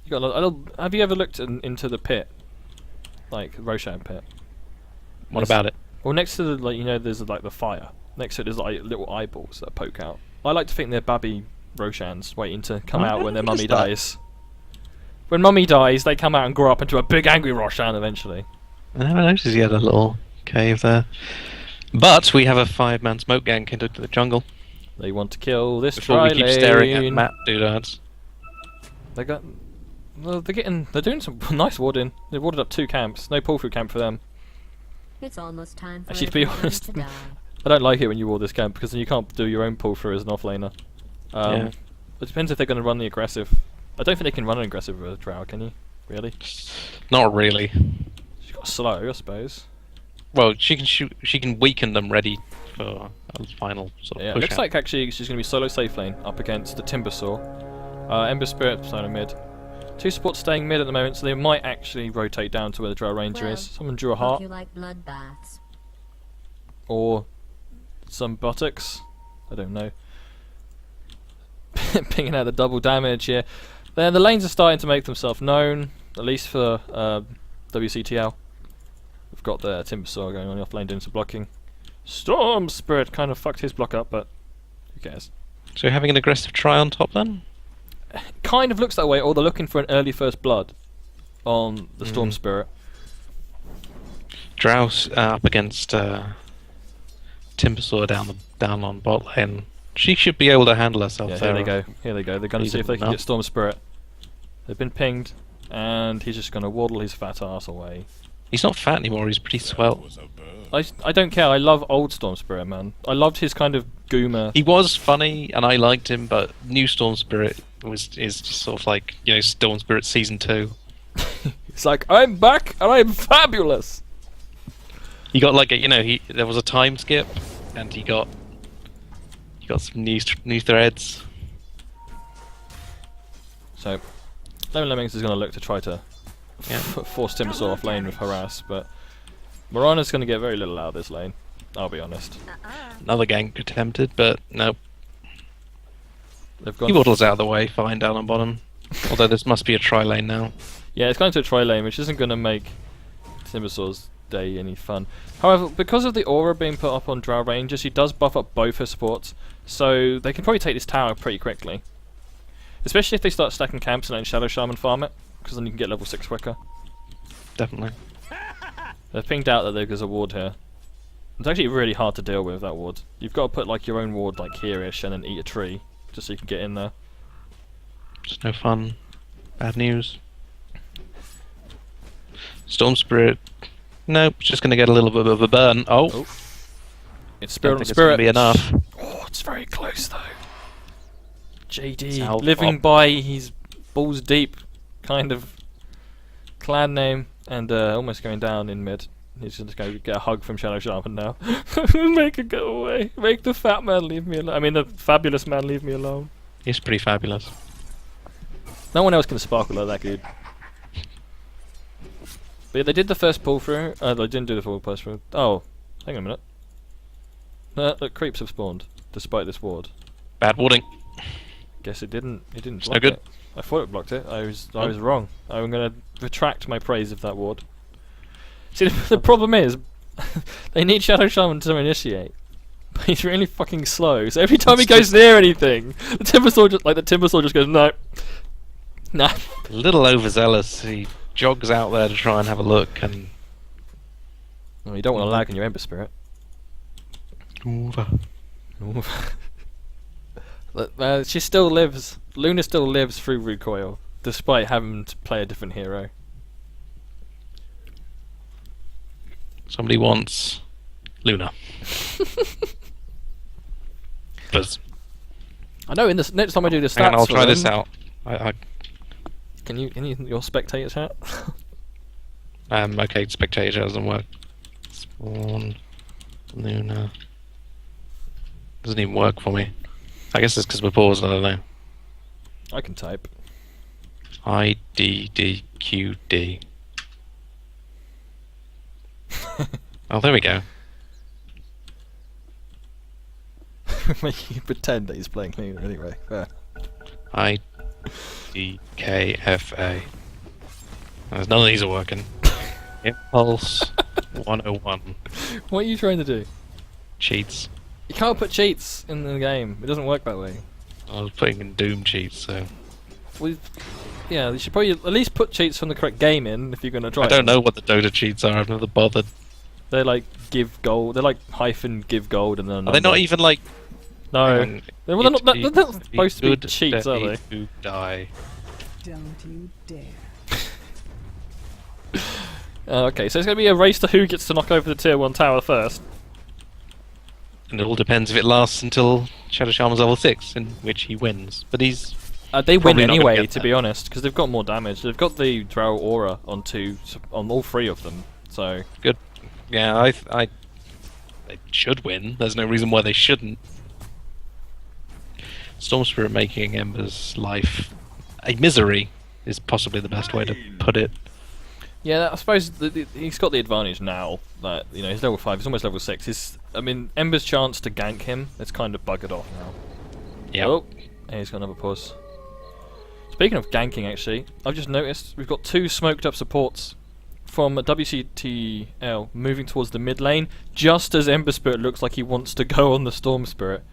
S1: You got a little, have you ever looked into the pit? Like, Roshan pit?
S2: What
S1: Yes.
S2: about it?
S1: Well, next to the, like, you know, there's like the fire. Next to it, there's like little eyeballs that poke out. I like to think they're Babby Roshans waiting to come
S2: I
S1: out
S2: never
S1: when their
S2: noticed
S1: mummy
S2: that.
S1: dies. When mummy dies, they come out and grow up into a big angry Roshan eventually.
S2: I never noticed he had a little cave there. But we have a 5-man smoke gang into the jungle.
S1: They want to kill this
S2: Before we keep
S1: tri-lane.
S2: staring at map doodads.
S1: They got. Well, they're doing some nice warding. They've warded up 2 camps. No pull through camp for them.
S3: It's almost time for
S1: Actually, to be
S3: everyone
S1: honest,
S3: to die.
S1: I don't like it when you ward this camp because then you can't do your own pull through as an offlaner.
S2: Yeah.
S1: It depends if they're going to run the aggressive. I don't think they can run an aggressive with a Drow, can you? Really?
S2: Not really.
S1: She's got slow, I suppose.
S2: Well, she can shoot. She can weaken them ready for a final sort of
S1: Yeah, it
S2: push
S1: looks
S2: out.
S1: like actually she's going to be solo safe lane up against the Timbersaw. Ember Spirit solo mid. 2 supports staying mid at the moment, so they might actually rotate down to where the Drow Ranger
S3: Well,
S1: is. Someone drew a
S3: Hope
S1: heart.
S3: you like bloodbaths.
S1: Or some buttocks. I don't know. Pinging out the double damage here. Then the lanes are starting to make themselves known, at least for WCTL. We've got the Timbersaw going on the offlane doing some blocking. Storm Spirit kind of fucked his block up, but who cares?
S2: So having an aggressive try on top then?
S1: Kind of looks that way, or they're looking for an early first blood on the Storm Spirit.
S2: Drows up against Timbersaw down on bot lane. She should be able to handle herself
S1: Yeah,
S2: there.
S1: here they go. Here they go. They're going to see if they can
S2: enough.
S1: get Storm Spirit. They've been pinged, and he's just going to waddle his fat ass away.
S2: He's not fat anymore, he's pretty swell.
S1: I don't care. I love old Storm Spirit, man. I loved his kind of goomer.
S2: He was funny and I liked him, but new Storm Spirit is just sort of like, you know, Storm Spirit Season 2.
S1: It's like, I'm back and I'm fabulous.
S2: He got like a, you know, there was a time skip and he got some new threads.
S1: So, Lemon Lemmings is going to look to try to
S2: Yeah.
S1: force Timbersaw off lane with harass, but Morana's going to get very little out of this lane. I'll be honest.
S2: Another gank attempted, but no.
S1: They've gone.
S2: He waddles out of the way, fine down on bottom. Although this must be a tri lane now.
S1: Yeah, it's going to a tri lane, which isn't going to make Timbersaw's day any fun. However, because of the aura being put up on Drow Ranger, she does buff up both her supports, so they can probably take this tower pretty quickly. Especially if they start stacking camps and letting Shadow Shaman farm it, because then you can get level 6 quicker.
S2: Definitely.
S1: They've pinged out that there's a ward here. It's actually really hard to deal with, that ward. You've got to put like your own ward like here-ish and then eat a tree, just so you can get in there.
S2: Just no fun. Bad news. Storm Spirit. Nope, just going to get a little bit of a burn. Oh,
S1: It's
S2: don't
S1: Spirit on
S2: think it's going
S1: Spirit.
S2: to be enough.
S1: Oh, it's very close though. JD,
S2: South
S1: living
S2: op.
S1: by his balls deep kind of clan name, and almost going down in mid. He's just going to get a hug from Shadow Shaman now. Make it go away. Make the fat man leave me alone. I mean, the fabulous man leave me alone.
S2: He's pretty fabulous.
S1: No one else can sparkle like that good. But yeah, they did the first pull through. They didn't do the full pull through. Oh, hang on a minute. No, look, creeps have spawned, despite this ward.
S2: Bad warding.
S1: Guess it didn't. It didn't
S2: It's
S1: block
S2: no good.
S1: it. I thought it blocked it. I was wrong. I'm gonna retract my praise of that ward. See, the problem is, they need Shadow Shaman to initiate, but he's really fucking slow. So every time he goes near anything, the Timbersaw just goes no, nah.
S2: A little overzealous. He jogs out there to try and have a look and.
S1: Well, you don't want to lag in your Ember Spirit.
S2: Over.
S1: She still lives. Luna still lives through recoil, despite having to play a different hero.
S2: Somebody wants Luna. Buzz.
S1: I know. In the next time I do the stats,
S2: Hang on, I'll
S1: for
S2: try this
S1: them-
S2: out.
S1: Can you your spectator chat?
S2: Okay, spectator doesn't work. Spawn Luna. Doesn't even work for me. I guess it's because we're paused, I don't know.
S1: I can type.
S2: IDDQD. Oh, there we go.
S1: Making you pretend that he's playing Luna anyway. Fair.
S2: IDKFA. There's none of these are working. Impulse 101.
S1: What are you trying to do?
S2: Cheats.
S1: You can't put cheats in the game. It doesn't work that way.
S2: I was putting in Doom cheats, so.
S1: Yeah, you should probably at least put cheats from the correct game in if you're going to try.
S2: I don't know what the Dota cheats are, I've never bothered.
S1: They're like give gold. They're like hyphen give gold and then.
S2: Are they not even like.
S1: No.
S2: hang on,
S1: They're, well, they're
S2: it
S1: not
S2: is
S1: supposed to be
S2: good
S1: cheats,
S2: that
S1: are they?
S2: you do die.
S5: Don't you dare.
S1: Okay, so it's going to be a race to who gets to knock over the tier 1 tower first.
S2: And it all depends if it lasts until Shadow Shaman's level 6, in which he wins. But he's.
S1: They win
S2: Probably not gonna
S1: anyway,
S2: get
S1: to
S2: that.
S1: be honest, because they've got more damage. They've got the Drow Aura on all 3 of them. So
S2: Good. Yeah, they should win. There's no reason why they shouldn't. Storm Spirit making Ember's life a misery is possibly the best way to put it.
S1: yeah, I suppose he's got the advantage now that he's level 5. He's almost level 6. Ember's chance to gank him. It's kind of buggered off now.
S2: Yeah.
S1: Oh, and he's got another pause. Speaking of ganking, actually, I've just noticed we've got 2 smoked up supports from WCTL moving towards the mid lane, just as Ember Spirit looks like he wants to go on the Storm Spirit.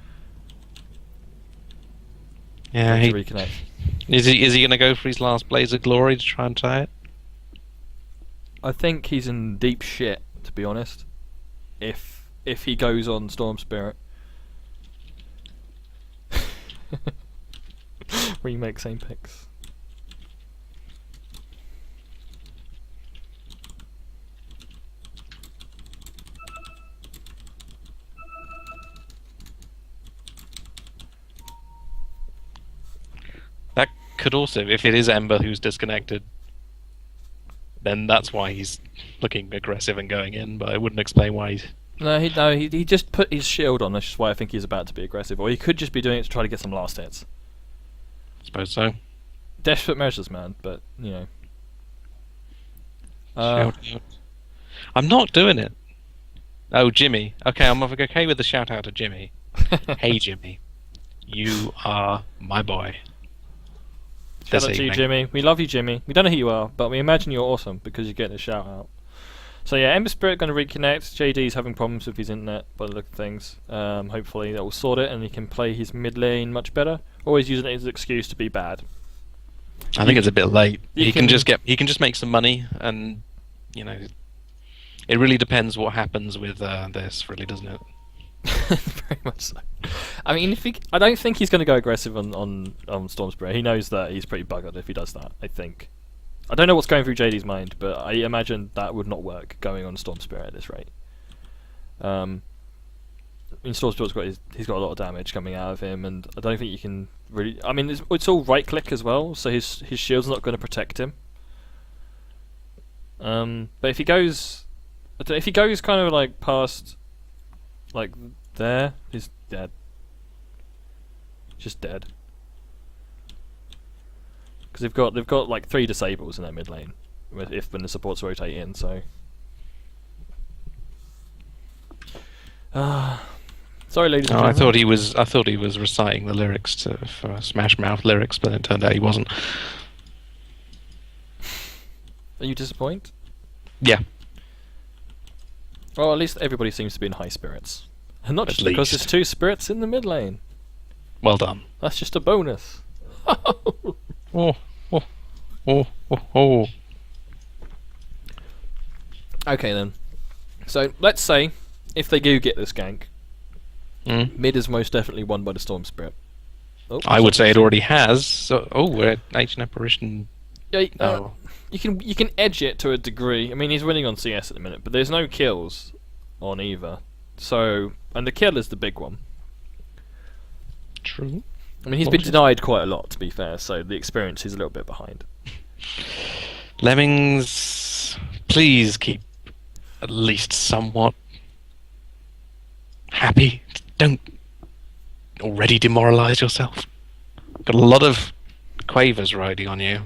S2: Yeah,
S1: To
S2: he,
S1: reconnect.
S2: is he going to go for his last Blaze of Glory to try and tie it?
S1: I think he's in deep shit, to be honest. If he goes on Storm Spirit. Remake same picks.
S2: That could also, if it is Ember who's disconnected, then that's why he's looking aggressive and going in, but I wouldn't explain why he's...
S1: No, he just put his shield on, which is why I think he's about to be aggressive. Or he could just be doing it to try to get some last hits.
S2: I suppose so.
S1: Desperate measures, man, but,
S2: Shout out. I'm not doing it. Oh, Jimmy. Okay, I'm okay with the shout out to Jimmy. Hey, Jimmy. You are my boy.
S1: Shout
S2: This
S1: out to you,
S2: evening.
S1: Jimmy. We love you, Jimmy. We don't know who you are, but we imagine you're awesome because you're getting a shout out. So yeah, Ember Spirit going to reconnect. JD's having problems with his internet by the look of things. Hopefully that will sort it and he can play his mid lane much better. Always using it as an excuse to be bad.
S2: I think it's a bit late.
S1: you
S2: He
S1: can-
S2: can just make some money, and it really depends what happens with this, really, doesn't it?
S1: Very much so. I mean, I don't think he's going to go aggressive on Storm Spirit. He knows that he's pretty buggered if he does that. I think. I don't know what's going through JD's mind, but I imagine that would not work going on Storm Spirit at this rate. I mean, Storm Spirit's he's got a lot of damage coming out of him, and I don't think you can really. I mean, it's all right click as well, so his shield's not going to protect him. But if he goes, I don't know, if he goes kind of like past, like there, he's dead. Just dead. Because they've got like 3 disables in their mid lane, when the supports rotate in. So, sorry, ladies and
S2: Oh,
S1: gentlemen.
S2: I thought he was reciting the lyrics for Smash Mouth lyrics, but it turned out he wasn't.
S1: Are you disappointed?
S2: Yeah.
S1: Well, at least everybody seems to be in high spirits, and not
S2: At
S1: just because
S2: least.
S1: there's 2 spirits in the mid lane.
S2: Well done.
S1: That's just a bonus.
S2: Oh, oh, oh, oh, oh.
S1: Okay then. So let's say if they do get this gank,
S2: Mm.
S1: mid is most definitely won by the Storm Spirit. Oh,
S2: I would say it already has. So, we're at Ancient Apparition.
S1: Yeah,
S2: Oh.
S1: you can edge it to a degree. I mean, he's winning on CS at the minute, but there's no kills on either. So, and the kill is the big one.
S2: True.
S1: I mean, he's been denied quite a lot, to be fair. So the experience is a little bit behind.
S2: Lemmings, please keep at least somewhat happy. Don't already demoralise yourself. Got a lot of quavers riding on you.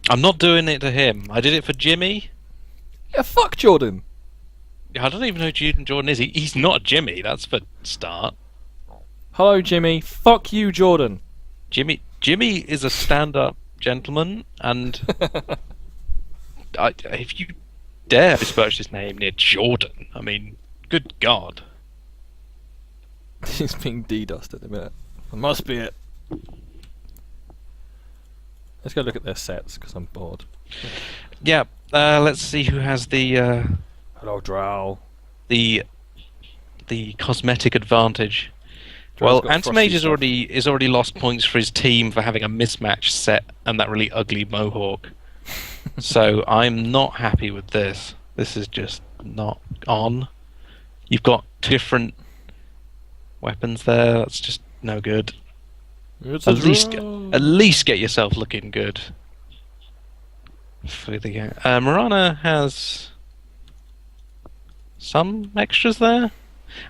S2: I'm not doing it to him. I did it for Jimmy.
S1: Yeah, fuck Jordan.
S2: I don't even know who Jordan is. He's not Jimmy. That's for start.
S1: Hello, Jimmy. Fuck you, Jordan.
S2: Jimmy is a stand-up gentleman, and if you dare besmirch his name near Jordan, I mean, good God.
S1: He's being DDoSed at the minute. That must be it. Let's go look at their sets because I'm bored.
S2: Yeah. Let's see who has the
S1: Hello, Drow.
S2: the cosmetic advantage.
S1: Drow's
S2: Well,
S1: got
S2: Anti-Mage
S1: frosty
S2: has
S1: stuff.
S2: already lost points for his team for having a mismatched set and that really ugly mohawk. So I'm not happy with this. This is just not on. You've got different weapons there. That's just no good.
S1: It's
S2: At
S1: a
S2: least get yourself looking good. For the game. Mirana has some extras there.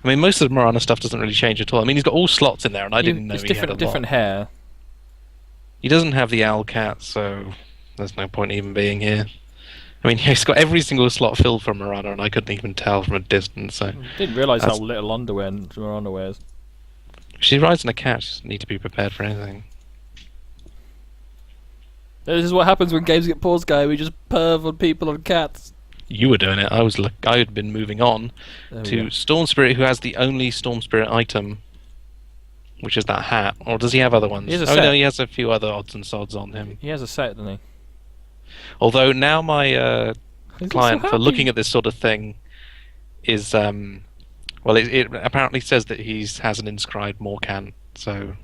S2: I mean, most of the Mirana stuff doesn't really change at all. I mean, he's got all slots in there, and I didn't know
S1: it's
S2: he had a
S1: different
S2: lot.
S1: hair.
S2: He doesn't have the owl cat, so there's no point even being here. I mean, he's got every single slot filled for Mirana, and I couldn't even tell from a distance. So
S1: Didn't realise how
S2: That's-
S1: little underwear Miranda wears.
S2: she rides in a cat. She doesn't need to be prepared for anything.
S1: This is what happens when games get paused, guy. We just perv on people on cats.
S2: You were doing it. I had been moving on
S1: There we
S2: to
S1: go.
S2: Storm Spirit, who has the only Storm Spirit item, which is that hat. Or does he have other ones?
S1: He has a
S2: Oh
S1: set.
S2: no, he has a few other odds and sods on him.
S1: He has a set, doesn't he?
S2: Although now my
S1: He's
S2: client
S1: so
S2: for looking
S1: happy.
S2: at this sort of thing is well, it apparently says that he has an inscribed Morcant, so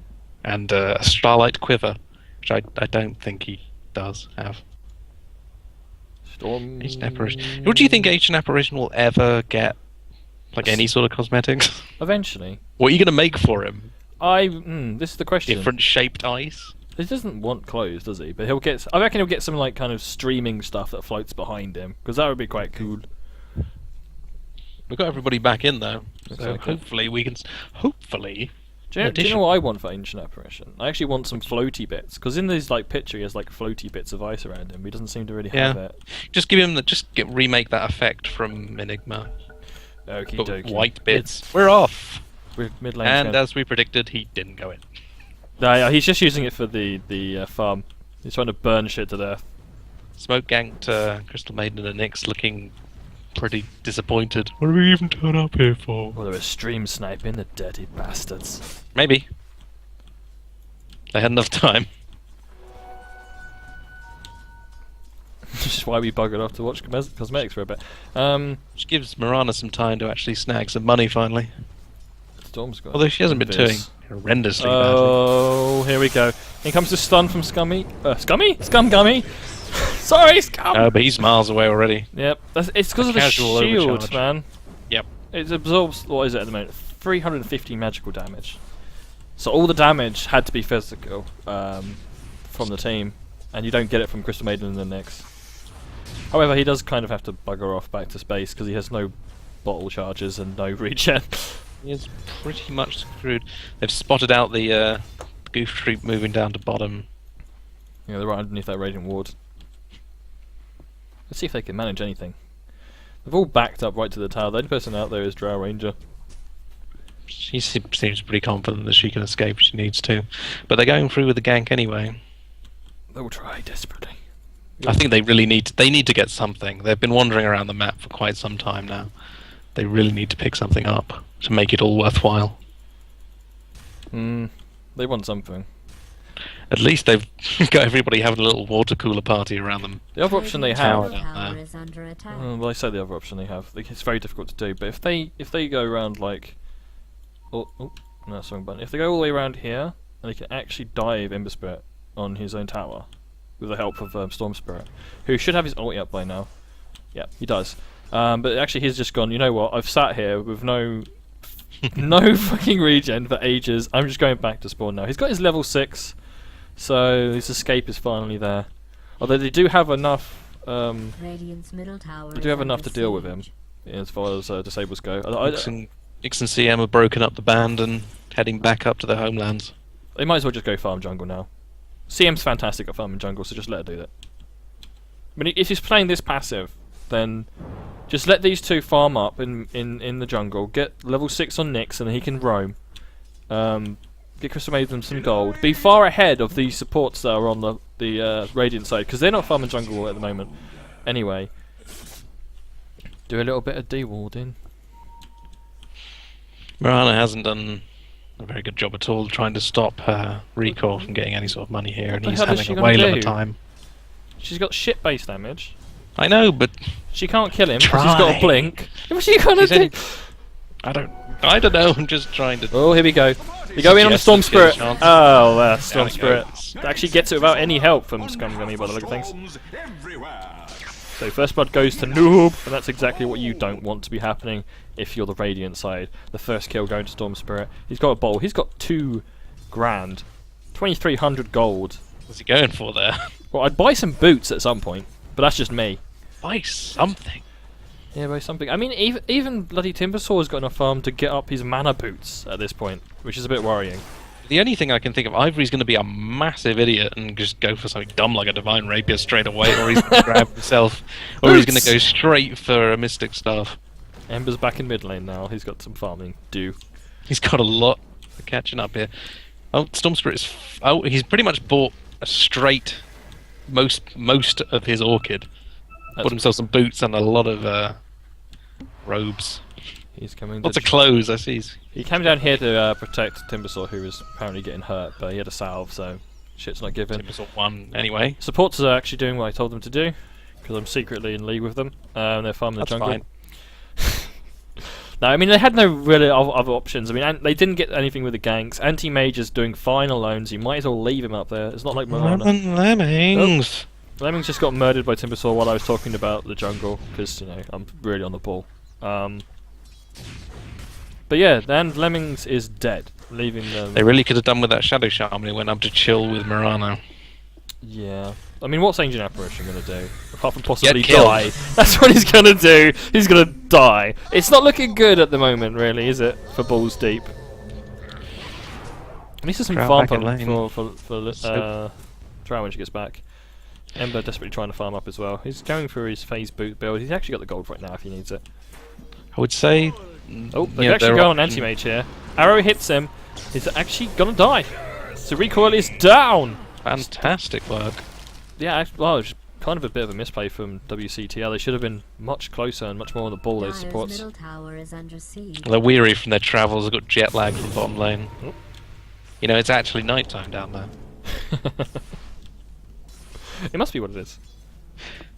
S2: and a Starlight Quiver, which I don't think he does have.
S1: Storm.
S2: Ancient Apparition. What do you think Ancient Apparition will ever get? Like any sort of cosmetics?
S1: Eventually.
S2: What are you going to make for him?
S1: This is the question.
S2: Different shaped ice?
S1: He doesn't want clothes, does he? But he'll get. I reckon he'll get some like kind of streaming stuff that floats behind him, because that would be quite cool.
S2: We've got everybody back in though,
S1: Looks
S2: so
S1: like it.
S2: hopefully we can. Hopefully,
S1: Do you know
S2: addition-
S1: what I want for Ancient Apparition? I actually want some floaty bits, because in this like picture he has like floaty bits of ice around him. He doesn't seem to really have
S2: Yeah.
S1: it.
S2: just give him remake that effect from Enigma.
S1: Okie
S2: But
S1: dokie.
S2: white bits. We're off.
S1: With mid lane.
S2: And as we predicted, he didn't go in.
S1: yeah, he's just using it for the farm. He's trying to burn shit to death.
S2: Smoke ganked Crystal Maiden and Nyx looking pretty disappointed. What did we even turn up here for?
S1: Well, they're stream sniping, the dirty bastards.
S2: Maybe. They had enough time.
S1: Which is why we buggered off to watch cosmetics for a bit.
S2: Which gives Mirana some time to actually snag some money finally.
S1: Storm's got.
S2: Although she hasn't been doing horrendously badly.
S1: Oh, here we go. Here comes the stun from Scummy. Scummy? Scum Gummy. Sorry, Scum.
S2: No, but he's miles away already.
S1: Yep, it's because of the
S2: Casual
S1: shield,
S2: overcharge.
S1: man.
S2: Yep.
S1: It absorbs, what is it at the moment? 350 magical damage. So all the damage had to be physical from the team, and you don't get it from Crystal Maiden and the Nyx. However, he does kind of have to bugger off back to space because he has no bottle charges and no regen.
S2: He is pretty much screwed. They've spotted out the goof troop moving down to bottom.
S1: Yeah, they're right underneath that Radiant Ward. Let's see if they can manage anything. They've all backed up right to the tower. The only person out there is Drow Ranger.
S2: She seems pretty confident that she can escape if she needs to. But they're going through with the gank anyway.
S1: They will try desperately.
S2: I think they really need to get something. They've been wandering around the map for quite some time now. They really need to pick something up to make it all worthwhile.
S1: They want something.
S2: At least they've got everybody having a little water cooler party around them.
S1: The other option they
S2: Tower
S1: have.
S2: down
S3: Tower
S2: there.
S3: is under attack.
S1: Well, I say the other option they have. It's very difficult to do. But if they go around like, no, that's the wrong button. If they go all the way around here and they can actually dive Ember Spirit on his own tower with the help of Storm Spirit, who should have his ulti up by now. Yeah, he does. But actually, he's just gone. You know what? I've sat here with no fucking regen for ages. I'm just going back to spawn now. He's got his level 6, so his escape is finally there. Although they do have enough.
S3: Radiant's middle tower
S1: They do have enough to deal with him, as far as disables go.
S2: Ix and CM have broken up the band and heading back up to their homelands.
S1: They might as well just go farm jungle now. CM's fantastic at farming jungle, so just let her do that. I mean, if he's playing this passive, then just let these two farm up in the jungle, get level 6 on Nyx, and he can roam. Get Crystal Maiden some gold. Be far ahead of the supports that are on the Radiant side, because they're not farming jungle at the moment. Anyway, do a little bit of dewarding.
S2: Mirana hasn't done a very good job at all trying to stop Recall from getting any sort of money here, and
S1: What
S2: he's
S1: the hell is she
S2: having a
S1: gonna
S2: whale of
S1: do?
S2: a time.
S1: She's got shit base damage.
S2: I know, but
S1: She can't kill him because he's got a
S2: Try.
S1: blink. What's she gonna
S2: She's
S1: do?
S2: only- I don't know. I'm just trying to.
S1: Oh, here we go. We go in on the Storm
S2: Suggested
S1: Spirit.
S2: kill chance.
S1: Oh, Storm
S2: Down it
S1: Spirit.
S2: goes.
S1: Actually gets it without any help from Scumgummy by the look of things.
S4: Bombs everywhere.
S1: So first blood goes to Noob, and that's exactly what you don't want to be happening if you're the Radiant side. The first kill going to Storm Spirit. He's got a bowl. He's got 2 grand. 2,300 gold.
S2: What's he going for there?
S1: Well, I'd buy some boots at some point, but that's just me.
S2: Buy something.
S1: Yeah, buy something. I mean, even bloody Timbersaw's got enough farm to get up his mana boots at this point, which is a bit worrying.
S2: The only thing I can think of, Ivory's going to be a massive idiot and just go for something dumb like a Divine Rapier straight away, or he's going to grab himself, or he's going to go straight for a Mystic Staff.
S1: Ember's back in mid lane now. He's got some farming due.
S2: He's got a lot for catching up here. Oh, Storm Spirit is... he's pretty much bought a straight most of his Orchid. Bought himself some boots and a lot of robes.
S1: He's coming.
S2: Lots of clothes, I see.
S1: He came down here to protect Timbersaw, who was apparently getting hurt, but he had a salve, so shit's not given.
S2: Timbersaw 1 anyway.
S1: Supporters are actually doing what I told them to do, because I'm secretly in league with them. They're farming the
S2: That's
S1: jungle.
S2: fine.
S1: No, I mean, they had no really other options. I mean, they didn't get anything with the ganks. Anti-Major's doing fine alone, so you might as well leave him up there. It's not like Mirana.
S2: Lemmings.
S1: Lemmings just got murdered by Timbersaw while I was talking about the jungle, because, you know, I'm really on the ball. But yeah, then Lemmings is dead, leaving them.
S2: They really could have done with that Shadow Shaman who went up to chill with Mirana.
S1: Yeah. I mean, what's Ancient Apparition going to do? Apart from possibly
S2: Get killed.
S1: die. That's what he's going to do. He's going to die. It's not looking good at the moment, really, is it? For Balls Deep. At least there's some
S2: Drow
S1: farm
S2: back in
S1: pump
S2: lane.
S1: for Drow when she gets back. Ember desperately trying to farm up as well. He's going for his phase boot build. He's actually got the gold right now if he needs it.
S2: I would say...
S1: Oh, they've
S2: yeah,
S1: actually
S2: their
S1: gone on
S2: option-
S1: anti-mage here. Arrow hits him. He's actually going to die. So recoil is down.
S2: Fantastic work.
S1: Yeah, well, it was kind of a bit of a misplay from WCTL. They should have been much closer and much more on the ball, those
S3: Dire's
S1: supports.
S3: middle tower is under siege.
S2: They're weary from their travels, they've got jet lag from bottom lane.
S1: Oh.
S2: You know, it's actually night time down there.
S1: It must be what it is.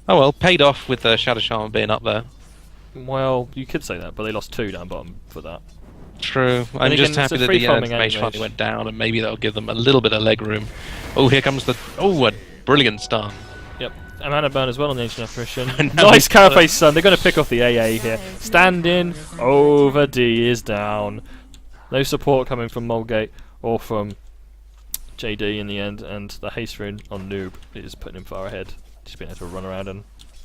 S2: Oh well, paid off with the Shadow Shaman being up there.
S1: Well, you could say that, but they lost 2 down bottom for that.
S2: True. I'm
S1: again,
S2: just
S1: it's
S2: happy
S1: a
S2: that the
S1: free-farming
S2: animation
S1: animation.
S2: finally went down, and maybe that'll give them a little bit of leg room. Oh, here comes the... Oh, a brilliant stun.
S1: Yep. A mana burn as well on the Ancient Apparition.
S2: And now
S1: Nice
S2: he's got
S1: Carapace Sun. They're going to pick off the AA here. Stand in. Over D is down. No support coming from Mulgate or from JD in the end, and the haste rune on Noob is putting him far ahead. Just being able to run around and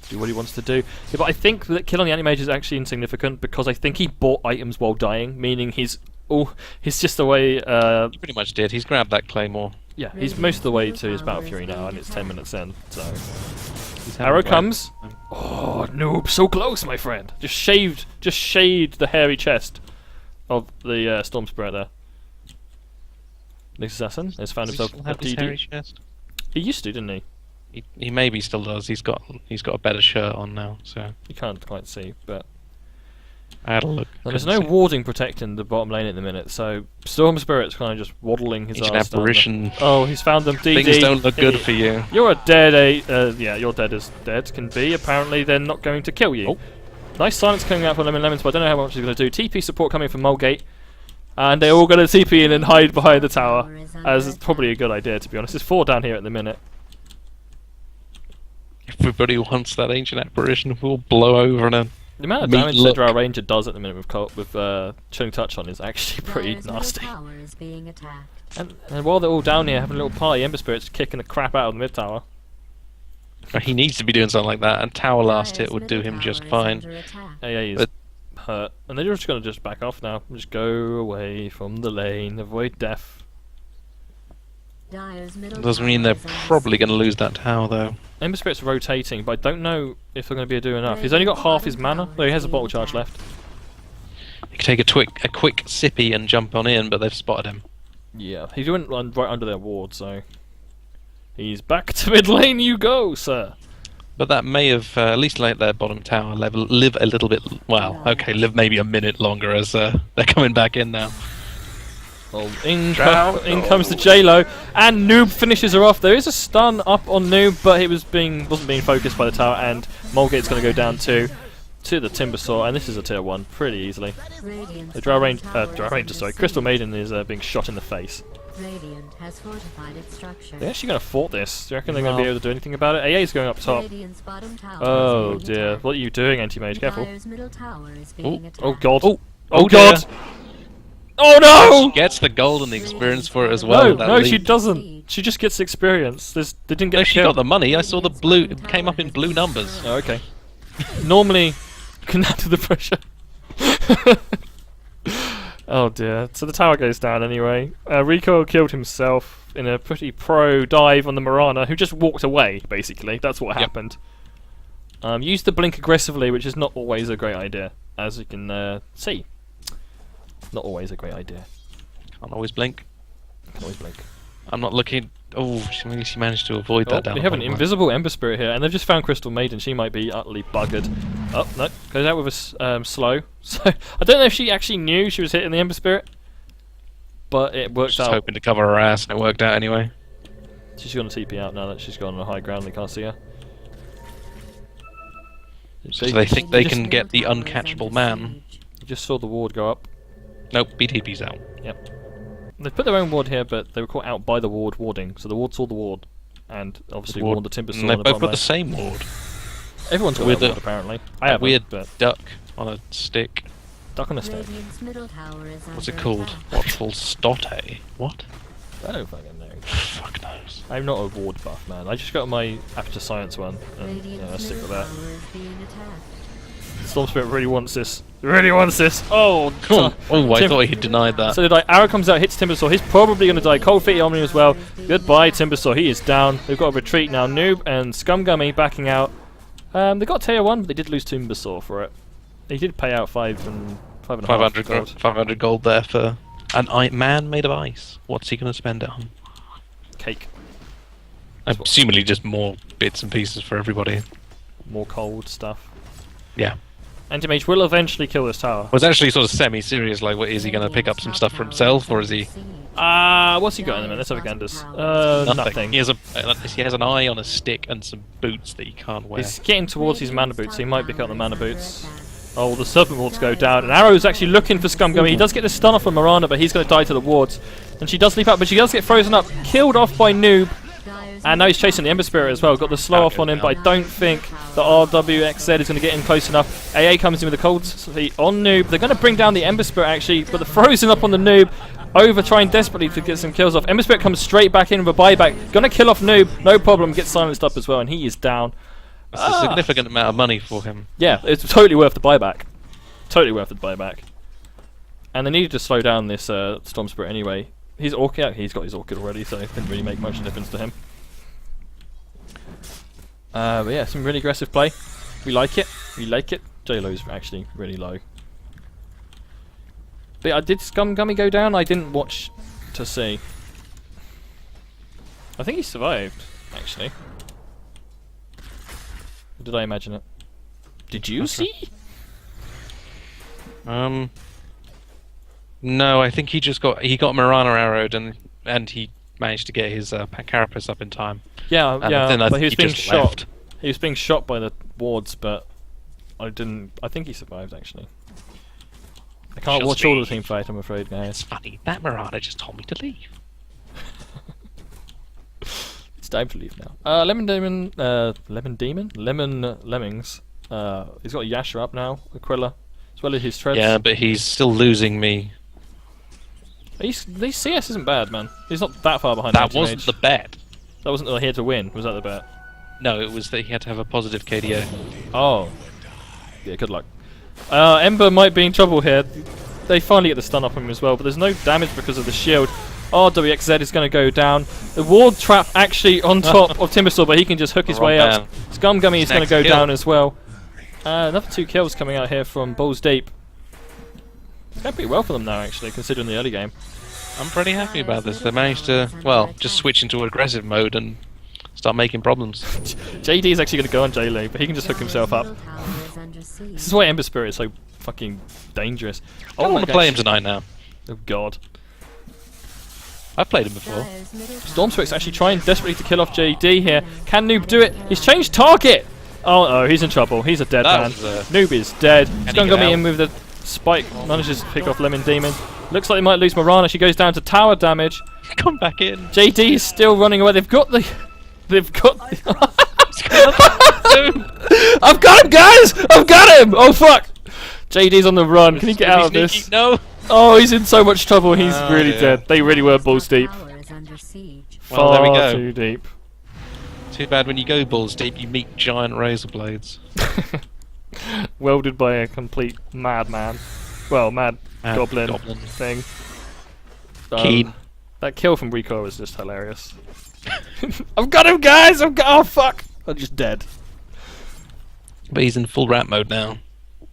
S1: do what he wants to do. Yeah, but I think that kill on the Anti-Mage is actually insignificant because I think he bought items while dying, meaning he's just the way.
S2: He pretty much did. He's grabbed that Claymore.
S1: Yeah, he's most of the way to his Battle Fury now, and it's 10 minutes in. So
S2: He's
S1: arrow
S2: having
S1: comes. Oh, Noob, so close, my friend. Just shaved the hairy chest of the Storm Spirit there. Next assassin has found
S2: Does he
S1: himself
S2: still
S1: a
S2: have his hairy
S1: DD.
S2: chest?
S1: He used to, didn't he?
S2: He maybe still does. He's got a better shirt on now, so
S1: You can't quite see, but
S2: I had a look.
S1: and there's
S2: couldn't
S1: no
S2: see.
S1: warding protecting the bottom lane at the minute, so Storm Spirit's kind of just waddling his
S2: Ancient
S1: ass down
S2: Apparition.
S1: there. Oh, he's found them. DD.
S2: Things don't look good for you.
S1: You're a dead. Yeah, you're dead as dead can be. Apparently, they're not going to kill you.
S2: Oh.
S1: Nice silence coming out from Lemon Lemons, but I don't know how much he's going to do. TP support coming from Mulgate, and they're all going to TP in and hide behind the tower, as is probably a good idea, to be honest. There's 4 down here at the minute.
S2: Everybody wants that Ancient Apparition. We'll blow over and
S1: The amount of
S2: Meat
S1: damage
S2: look.
S1: that our Ranger does at the minute with Chilling Touch on is actually pretty
S3: Dire's middle
S1: nasty.
S3: tower is being attacked.
S1: And while they're all down here having a little party, Ember Spirit's kicking the crap out of the mid tower.
S2: he needs to be doing something like that. And Tower last hit
S3: Dire's
S2: would do
S3: middle
S2: him
S3: tower
S2: just
S3: is
S2: fine.
S3: under attack.
S1: AA is
S2: But-
S1: hurt, and they're just going to just back off now. Just go away from the lane, avoid death.
S3: Dire's middle
S2: Doesn't mean they're
S3: tower is under
S2: probably going to
S3: siege.
S2: lose that tower though.
S1: Ember Spirit's rotating, but I don't know if they're going to be able to do enough. He's only got half his mana, though he has a bottle charge left.
S2: He could take a quick sippy and jump on in, but they've spotted him.
S1: Yeah, he went right under their ward, so he's back to mid lane. You go, sir.
S2: But that may have at least let their bottom tower live a little bit. Well, okay, live maybe a minute longer as they're coming back in now.
S1: Well, in
S2: Drown.
S1: comes the J-Lo, and Noob finishes her off. There is a stun up on Noob, but it wasn't being focused by the tower, and Mulgate's going to go down to the Timber Saw, and this is a tier 1 pretty easily.
S3: Radiant's
S1: The Dry
S3: middle
S1: Ranger,
S3: tower is
S1: sorry,
S3: under
S1: Crystal
S3: siege.
S1: Maiden is being shot in the face.
S3: Radiant has fortified its structure.
S1: They're actually going to fort this. Do you reckon they're going to be able to do anything about it? AA's going up top.
S3: Radiant's bottom tower
S1: Oh
S3: is being
S1: dear,
S3: attacked.
S1: what are you doing, Anti-Mage? Careful.
S3: Dire's middle tower is being attacked.
S1: Oh god.
S2: Oh,
S1: Oh
S2: dear.
S1: god! Oh no!
S2: She gets the gold and the experience for it as well.
S1: No,
S2: that
S1: no, she
S2: lead.
S1: doesn't. She just gets experience. They didn't get
S2: No,
S1: a
S2: she
S1: kill.
S2: got the money. I saw the blue. It came up in blue numbers.
S1: Oh, okay. Normally, you can add to the pressure. Oh dear. So the tower goes down anyway. Rico killed himself in a pretty pro dive on the Marana, who just walked away, basically. That's what
S2: Yep.
S1: happened. Used the blink aggressively, which is not always a great idea, as you can see. Not always a great idea.
S2: Can't always blink.
S1: Can always blink.
S2: I'm not looking. Oh, she managed to avoid that down.
S1: We
S2: the
S1: have an
S2: bottom right.
S1: invisible Ember Spirit here, and they've just found Crystal Maiden. She might be utterly buggered. Oh, no. Goes out with a slow. So, I don't know if she actually knew she was hitting the Ember Spirit, but it worked
S2: Just
S1: out.
S2: hoping to cover her ass, and it worked out anyway.
S1: She's going to TP out now that she's gone on a high ground. They can't see her.
S2: So they think they
S3: Radiant's
S2: can
S3: middle
S2: get the
S3: tower is
S2: uncatchable
S3: under
S2: man.
S3: siege.
S1: You just saw the ward go up.
S2: Nope, BTP's out.
S1: They put their own ward here, but they were caught out by the ward warding. So the ward saw the ward, and obviously warned the Timber Saw.
S2: And they
S1: on the
S2: both
S1: bottom
S2: got the
S1: lane.
S2: same ward.
S1: Everyone's got
S2: with
S1: their
S2: a-
S1: ward apparently. I
S2: That
S1: haven't,
S2: weird
S1: but
S2: duck on a stick.
S1: duck on a stick.
S3: Radiant's middle tower is
S2: What's it
S3: under
S2: called?
S3: attack.
S2: What's called Stotte? What?
S1: I don't fucking know.
S2: Fuck knows.
S1: I'm not a ward buff man. I just got my Aperture Science one, and
S3: Radiant's
S1: yeah, I stick
S3: middle
S1: with that.
S3: tower is being attacked.
S1: Storm Spirit really wants this. Really wants this. Oh,
S2: Oh, I
S1: Tim-
S2: thought he denied that.
S1: So Arrow comes out, hits Timbersaw. He's probably going to die. Cold Feet Omni as well. Goodbye, Timbersaw. He is down. They've got a retreat now. Noob and Scumgummy backing out. They got tier 1, but they did lose Timbersaw for it. They did pay out 5.5
S2: 500
S1: gold.
S2: 500 gold there for an man made of ice. What's he going to spend it on?
S1: Cake.
S2: Assumably just more bits and pieces for everybody.
S1: More cold stuff.
S2: Yeah.
S1: Anti-mage will eventually kill this tower.
S2: Was actually sort of semi-serious. Like, what is he going to pick up some stuff for himself, or is he?
S1: What's he got in a minute? Let's have a Gandus. Nothing.
S2: He has an eye on a stick and some boots that he can't wear.
S1: He's getting towards his mana boots, so he might pick up the mana boots. Oh, the serpent wards go down, and Arrow's actually looking for Scumgummy. He does get the stun off from Mirana, but he's going to die to the wards. And she does leap out, but she does get frozen up, killed off by Noob. And now he's chasing the Ember Spirit as well. Got the slow off on him, but I don't think the RWXZ is going to get in close enough. AA comes in with the cold feet on Noob. They're going to bring down the Ember Spirit actually, but the frozen up on the Noob. Over trying desperately to get some kills off. Ember Spirit comes straight back in with a buyback. Gonna kill off Noob, no problem. Gets silenced up as well, and he is down.
S2: That's a significant amount of money for him.
S1: Yeah, it's totally worth the buyback. Totally worth the buyback. And they needed to slow down this Storm Spirit anyway. He's Orchid. Yeah, he's got his Orchid already, so it didn't really make much difference to him. But yeah, some really aggressive play. We like it. We like it. J-Lo's actually really low. But did Scumgummy go down? I didn't watch to see. I think he survived, actually. Or did I imagine it? Did you see?
S2: No, I think he got Mirana arrowed and he managed to get his Carapace up in time.
S1: Yeah,
S2: and
S1: yeah,
S2: then I
S1: but
S2: think
S1: he was being
S2: just
S1: shot.
S2: left.
S1: He was being shot by the wards, but I think he survived, actually. I can't watch all the team fight, I'm afraid, guys.
S2: It's funny, that Mirana just told me to leave.
S1: It's time to leave now. Lemon Lemmings. He's got Yasha up now, Aquila, as well as his treads.
S2: Yeah, but he's still losing me.
S1: These CS isn't bad, man. He's not that far behind.
S2: That wasn't the bet.
S1: That wasn't here to win. Was that the bet?
S2: No, it was that he had to have a positive KDA.
S1: Oh. Yeah, good luck. Ember might be in trouble here. They finally get the stun off him as well, but there's no damage because of the shield. RWXZ is going to go down. The ward trap actually on top of Timbersaw, but he can just hook his way out. Scumgummy is going to go down as well. Another 2 kills coming out here from Bo3. It's going pretty well for them now, actually, considering the early game.
S2: I'm pretty happy about this. They managed to, well, just switch into aggressive mode and start making problems.
S1: JD is actually going to go on J-Lo, but he can just hook himself up. This is why Ember Spirit is so fucking dangerous.
S2: I don't want to play him tonight now.
S1: Oh god.
S2: I've played him before.
S1: Storm Spirit's actually trying desperately to kill off JD here. Can Noob do it? He's changed target! Oh no, he's in trouble. He's a dead man. Noob is dead. Scumgummy in with the spike. Manages to pick off Lemon Demon. Looks like they might lose Mirana. She goes down to tower damage.
S2: Come back in.
S1: JD is still running away. They've got the... I've got him, guys! I've got him! Oh fuck! JD's on the run. Can he get out of this?
S2: No.
S1: Oh, he's in so much trouble. He's really dead. They really were balls deep.
S2: Well, there we go.
S1: Far too deep.
S2: Too bad when you go balls deep, you meet giant razor blades.
S1: Welded by a complete madman. Well, mad goblin thing.
S2: Keen.
S1: That kill from Rico was just hilarious. I've got him, guys! Oh fuck! I'm just dead.
S2: But he's in full rat mode now.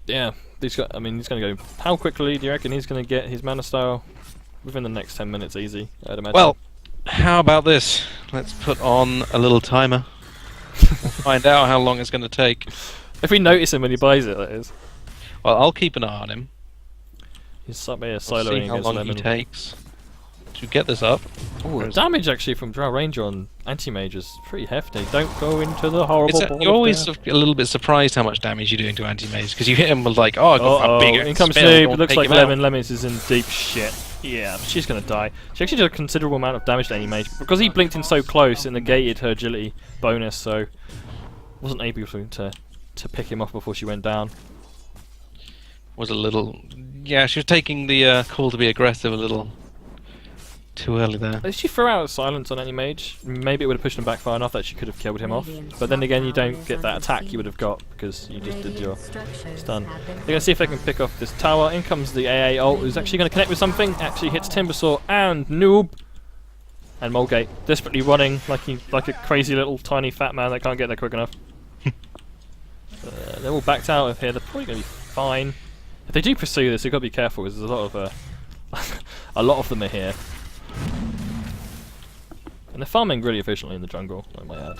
S1: Yeah, he's got. I mean, he's gonna go. How quickly do you reckon he's gonna get his mana style? Within the next 10 minutes, easy. I'd imagine.
S2: Well, how about this? Let's put on a little timer. We'll find out how long it's going to take.
S1: If we notice him when he buys it, that is.
S2: Well, I'll keep an eye on him.
S1: He's up here
S2: We'll
S1: soloing
S2: see how
S1: against
S2: long
S1: Lemon.
S2: he takes to get this up.
S1: Ooh, the damage actually from Drow Ranger on Anti-Mage is pretty hefty. Don't go into the horrible ball
S2: You're
S1: of
S2: always
S1: death.
S2: a little bit surprised how much damage you're doing to anti-mage because you hit him with like, oh, I got a big
S1: in comes
S2: spell,
S1: Noob.
S2: go
S1: It looks
S2: take
S1: like
S2: him out.
S1: Lemons is in deep shit. Yeah, but she's gonna die. She actually did a considerable amount of damage to Anti-Mage because he blinked in so close. It negated her agility bonus, so wasn't able to pick him off before she went down.
S2: Was a little, yeah, she was taking the call to be aggressive a little too early there.
S1: If she threw out Silence on Anti-Mage, maybe it would have pushed him back far enough that she could have killed him off. But then again, you don't get that attack you would have got because you just did your stun. They're going to see if they can pick off this tower. In comes the AA ult, who's actually going to connect with something. Actually hits Timbersaw and Noob. And Mulgate, desperately running like a crazy little tiny fat man that can't get there quick enough. They're all backed out of here. They're probably going to be fine. If they do pursue this, you've got to be careful because there's a lot of a lot of them are here. And they're farming really efficiently in the jungle, I might add.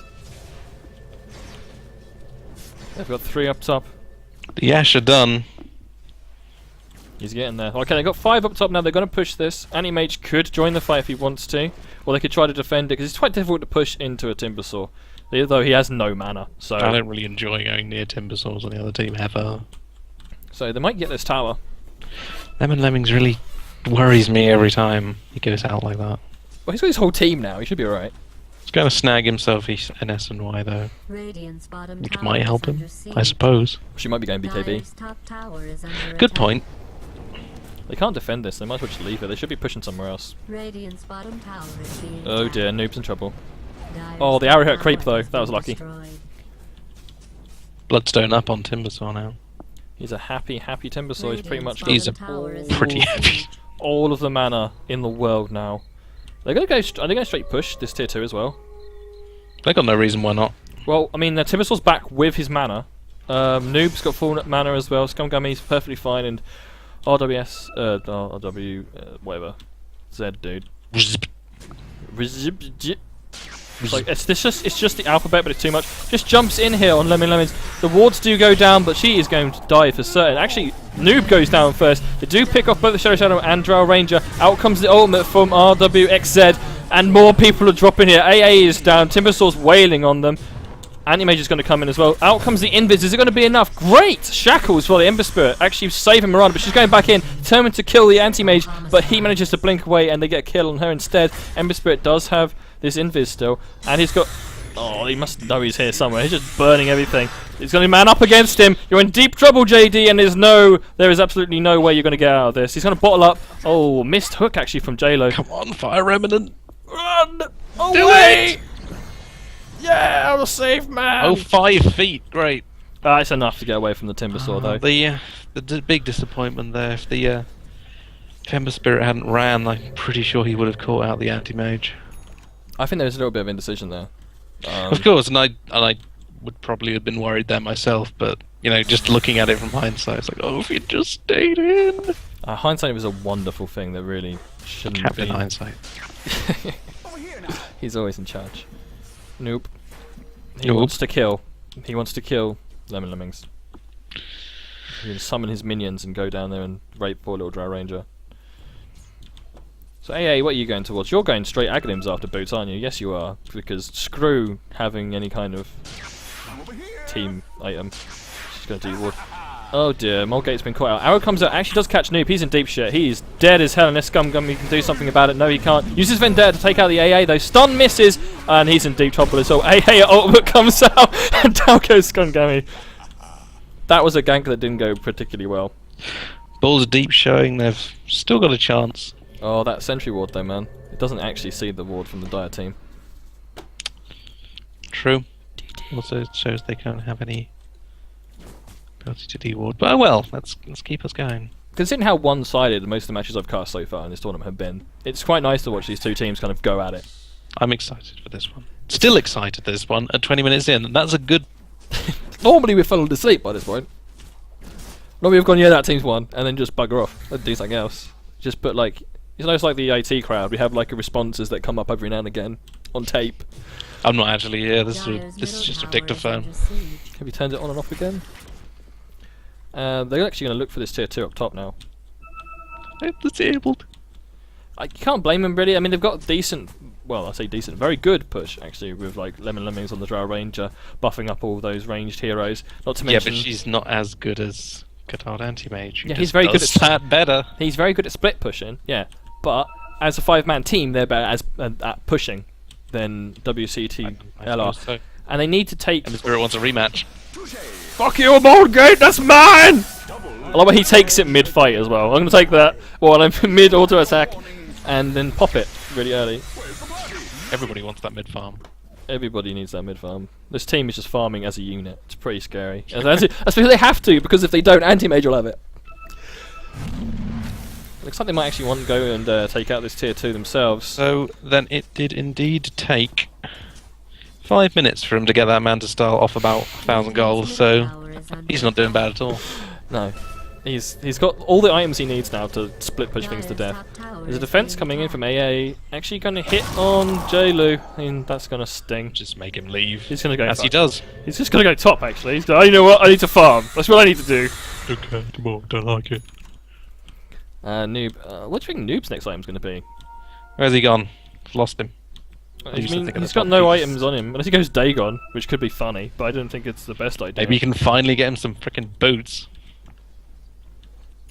S1: They've got 3 up top.
S2: The Ash are done.
S1: He's getting there. Okay, they got 5 up top now. They're going to push this. Anti-Mage could join the fight if he wants to, or they could try to defend it because it's quite difficult to push into a Timbersaw, though he has no mana. So
S2: I don't really enjoy going near Timbersaws on the other team ever.
S1: So they might get this tower.
S2: Lemon Lemmings really worries me every time he goes out like that.
S1: Well, he's got his whole team now. He should be alright.
S2: He's going to snag himself an S and Y though,
S3: Radiant's bottom
S2: which
S3: tower
S2: might
S3: is
S2: help
S3: under
S2: him,
S3: siege.
S2: I suppose.
S1: She might be going BKB.
S3: Dire's top tower is under
S2: Good
S3: attack.
S2: point.
S1: They can't defend this. They might as well just leave it. They should be pushing somewhere else.
S3: Radiant's bottom tower is being
S1: Oh
S3: attacked.
S1: dear, Noob's in trouble.
S3: Dire's
S1: Oh, the
S3: top
S1: arrow hit
S3: tower
S1: creep though.
S3: has
S1: That was
S3: been
S1: lucky.
S3: destroyed.
S2: Bloodstone up on Timbersaw now.
S1: He's a happy Timbersaw. He's pretty much
S3: Radiant's
S1: got
S2: He's a
S3: bottom tower is
S2: pretty
S3: under
S2: happy.
S3: siege.
S1: all of the mana in the world now. They're gonna go. Are they going to straight push this tier 2 as well?
S2: They got no reason why not.
S1: Well, I mean, Timbersaw's back with his mana. Noob's got full mana as well. Scumgummy's perfectly fine, and whatever. Z dude. It's like it's just the alphabet, but it's too much. Just jumps in here on Lemon Lemons. The wards do go down, but she is going to die for certain. Actually, Noob goes down first. They do pick off both the Shadow and Drow Ranger. Out comes the ultimate from RWXZ, and more people are dropping here. AA is down. Timbersaw's wailing on them. Anti-Mage is going to come in as well. Out comes the Invis. Is it going to be enough? Great! Shackles for the Ember Spirit. Actually saving Miranda, but she's going back in. Determined to kill the Anti-Mage, but he manages to blink away and they get a kill on her instead. Ember Spirit does have this Invis still. And he's got... Oh, he must know he's here somewhere. He's just burning everything. He's going to man up against him. You're in deep trouble, JD, and there is absolutely no way you're going to get out of this. He's going to bottle up. Oh, missed hook actually from JLo.
S2: Come on, Fire Remnant!
S1: Run
S2: Do
S1: away!
S2: it!
S1: Yeah, I'm a safe man!
S2: Oh, 5 feet, great.
S1: It's enough to get away from the Timbersaw, though.
S2: The big disappointment there. If the Ember Spirit hadn't ran, I'm pretty sure he would have caught out the Anti-Mage.
S1: I think there's a little bit of indecision there.
S2: Of course, and I would probably have been worried there myself, but you know, just looking at it from hindsight, it's like, oh, if you just stayed in.
S1: Hindsight was a wonderful thing that really shouldn't
S2: Captain
S1: be.
S2: hindsight.
S1: He's always in charge. Nope. He
S2: Nope.
S1: wants to kill. He wants to kill Lemon Lemmings. He can summon his minions and go down there and rape poor little Drow Ranger. So AA, what are you going towards? You're going straight Aghanims after Boots, aren't you? Yes, you are. Because screw having any kind of team item. She's going to do ward. Oh dear, Mulgate's been caught out. Arrow comes out, actually does catch Noob. He's in deep shit. He's dead as hell unless Scumgummy can do something about it. No, he can't. Uses Vendetta to take out the AA though. Stun misses, and he's in deep trouble as well. AA ultimate comes out, and down goes Scumgummy. That was a gank that didn't go particularly well.
S2: Balls deep showing they've still got a chance.
S1: Oh, that sentry ward though, man. It doesn't actually see the ward from the Dire team.
S2: True. Also it shows they can't have any ability to de-ward. But oh well, let's keep us going.
S1: Considering how one-sided most of the matches I've cast so far in this tournament have been, it's quite nice to watch these two teams kind of go at it.
S2: I'm excited for this one. Still excited for this one at 20 minutes in, and that's a good...
S1: Normally we've fallen asleep by this point. Normally we've gone, yeah, that team's won, and then just bugger off and do something else. Just put like, you know, it's like the IT crowd. We have like responses that come up every now and again on tape.
S2: I'm not actually here, this
S3: Dire's
S2: is
S3: middle
S2: just a
S3: tower is
S2: dictaphone.
S3: under siege.
S1: Have you turned it on and off again? They're actually going to look for this tier 2 up top now.
S2: I'm disabled.
S1: I can't blame them really. I mean, they've got decent, well, I say decent, very good push actually with like Lemon Lemmings on the Drow Ranger, buffing up all those ranged heroes. Not to
S2: Yeah,
S1: mention,
S2: but she's not as good as Cotard Anti-Mage.
S1: Yeah, he's very good at
S2: that better.
S1: he's very good at split pushing, yeah. But as a 5-man team, they're better at pushing than WCTL are.
S2: suppose so.
S1: And they need to take.
S2: And the Spirit wants a rematch.
S1: Fuck you, Moldgate, that's mine! I love when he takes it mid-fight as well. I'm going to take that while I'm mid-auto attack and then pop it really early.
S2: Everybody wants that mid farm.
S1: Everybody needs that mid-farm. This team is just farming as a unit. It's pretty scary. That's because they have to, because if they don't, Anti-Mage will have it. Looks like they might actually want to go and take out this tier 2 themselves.
S2: So then it did indeed take 5 minutes for him to get that man to style off about 1,000 goals, so
S3: Tower is under
S2: he's not doing bad at all.
S1: No. He's got all the items he needs now to split push things to
S3: Dire's
S1: death.
S3: top tower
S1: There's a
S3: is
S1: defense
S3: being
S1: coming in from
S3: attacked.
S1: AA. Actually going to hit on J-Lu. I mean, that's going to sting.
S2: Just make him leave.
S1: He's going to go
S2: As he
S1: back.
S2: does.
S1: He's just going to go top, actually. He's going, oh, you know what? I need to farm. That's what I need to do.
S2: Okay, come on, don't like it.
S1: Noob. What do you think Noob's next item's going to be?
S2: Where's he gone? Lost him.
S1: I
S2: used to
S1: mean,
S2: think of
S1: he's
S2: the
S1: got no
S2: top piece.
S1: items on him. Unless he goes Dagon, which could be funny, but I don't think it's the best idea.
S2: Maybe you can finally get him some frickin' boots.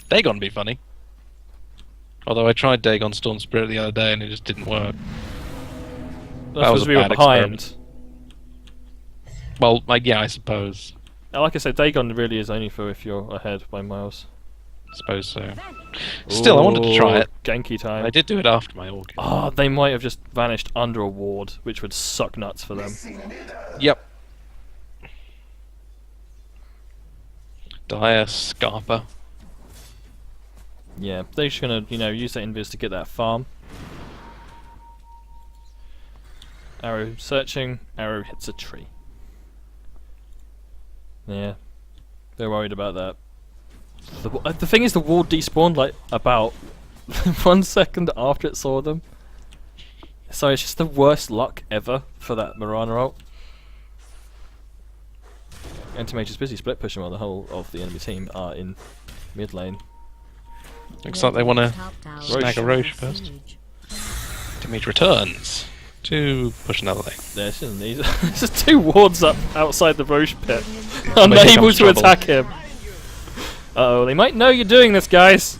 S2: Dagon would be funny. Although I tried Dagon Storm Spirit the other day and it just didn't work.
S1: That's
S2: was
S1: because
S2: a
S1: we were
S2: bad
S1: behind.
S2: experiment. Well, like, yeah, I suppose.
S1: Like I said, Dagon really is only for if you're ahead by miles.
S2: Suppose so. Still, I wanted to try
S1: Ooh,
S2: it.
S1: Genki time.
S2: I did do it after my organ.
S1: Oh, they might have just vanished under a ward, which would suck nuts for them.
S2: Yep. Dire Scarper.
S1: Yeah, they're just gonna, use their invis to get that farm. Arrow searching, arrow hits a tree. Yeah, they're worried about that. The thing is, the ward despawned like about 1 second after it saw them. So it's just the worst luck ever for that Mirana ult. Anti-Mage is busy split pushing while the whole of the enemy team are in mid lane.
S2: Looks like they want to
S3: Top tower
S2: snag a
S3: is
S2: Roche
S3: under
S2: first.
S3: siege.
S2: Damage returns to push another lane.
S1: There's just 2 wards up outside the Roche pit,
S3: Radiant's
S2: Maybe
S1: unable
S2: comes
S1: to
S2: trouble.
S1: attack him. Uh oh, they might know you're doing this, guys.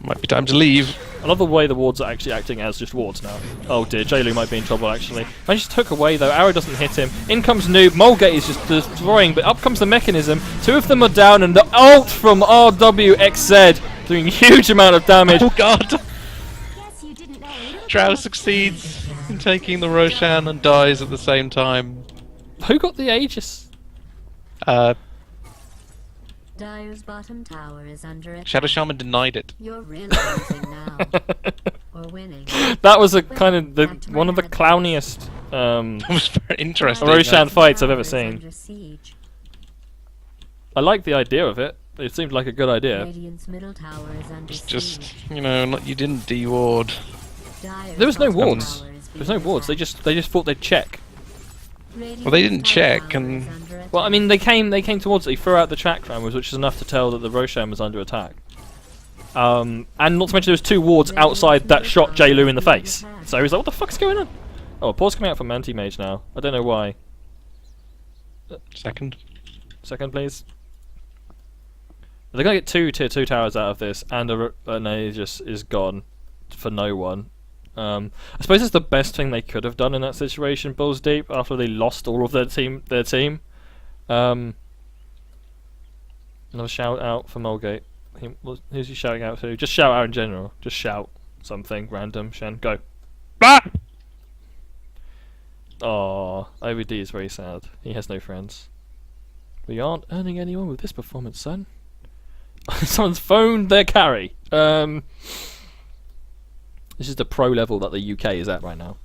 S2: Might be time to leave.
S1: I love the way the wards are actually acting as just wards now. Oh dear, J-Lu might be in trouble actually. I just took away though, arrow doesn't hit him. In comes Noob, Mulgate is just destroying, but up comes the mechanism. 2 of them are down and the ult from RWXZ doing a huge amount of damage.
S2: Oh god!
S3: Guess you didn't know a little
S2: Drow succeeds in taking the Roshan and dies at the same time.
S1: Who got the Aegis?
S3: Dire's bottom tower is under attack.
S2: Shadow Shaman denied it.
S3: You're really losing now. Or winning.
S1: That was a kind of one of the clowniest
S2: That was very interesting.
S1: Roshan fights I've
S3: Tower
S1: ever
S3: is
S1: seen.
S3: under siege.
S1: I like the idea of it. It seemed like a good idea.
S3: Radiant's middle tower is under
S2: It's just,
S3: siege.
S2: you didn't de-ward.
S3: Dire's
S1: There was no
S3: bottom
S1: wards.
S3: tower is
S1: There's no
S3: being
S1: wards. They
S3: attacked.
S1: just thought they'd check.
S3: Radiant's
S2: Well, they didn't
S3: top
S2: check,
S3: tower
S2: and-
S3: is under attack.
S1: Well, I mean, they came towards it. He threw out the track rammers, which is enough to tell that the Roshan was under attack. And not to mention there was 2 wards outside that shot J-Lu in the face. So he was like, what the fuck's going on? Oh, pause coming out from Anti-Mage now. I don't know why.
S2: Second.
S1: Second, please. They're gonna get 2 tier 2 towers out of this, and an Aegis is gone for no one. I suppose it's the best thing they could have done in that situation, Balls Deep, after they lost all of their team. Another shout out for Mulgate. Who's he shouting out to? Just shout out in general. Just shout something random. Shen, go.
S2: Ah!
S1: Aww, OBD is very sad. He has no friends. We aren't earning anyone with this performance, son. Someone's phoned their carry. This is the pro level that the UK is at right now.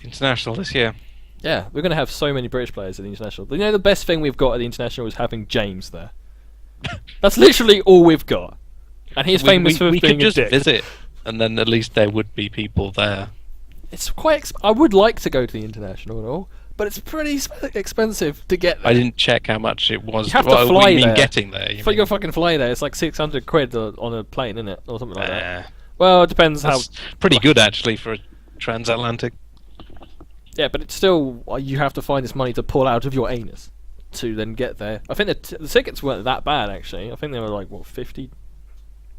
S2: International this year.
S1: Yeah, we're going to have so many British players at the international. You know, the best thing we've got at the international is having James there. That's literally all we've got, and he's famous for
S2: we
S1: being
S2: could
S1: a
S2: just
S1: dick.
S2: visit, and then at least there would be people there.
S1: It's quite. I would like to go to the international and all, but it's pretty expensive to get there.
S2: I didn't check how much it was.
S1: You have to
S2: well,
S1: fly
S2: you mean
S1: there.
S2: getting there?
S1: If you go fucking fly there, it's like 600 quid on a plane, isn't it, or something like that?
S2: Nah,
S1: Well, it depends how.
S2: that's pretty good actually for a transatlantic.
S1: Yeah, but it's still you have to find this money to pull out of your anus to then get there. I think the tickets weren't that bad actually. I think they were like what $50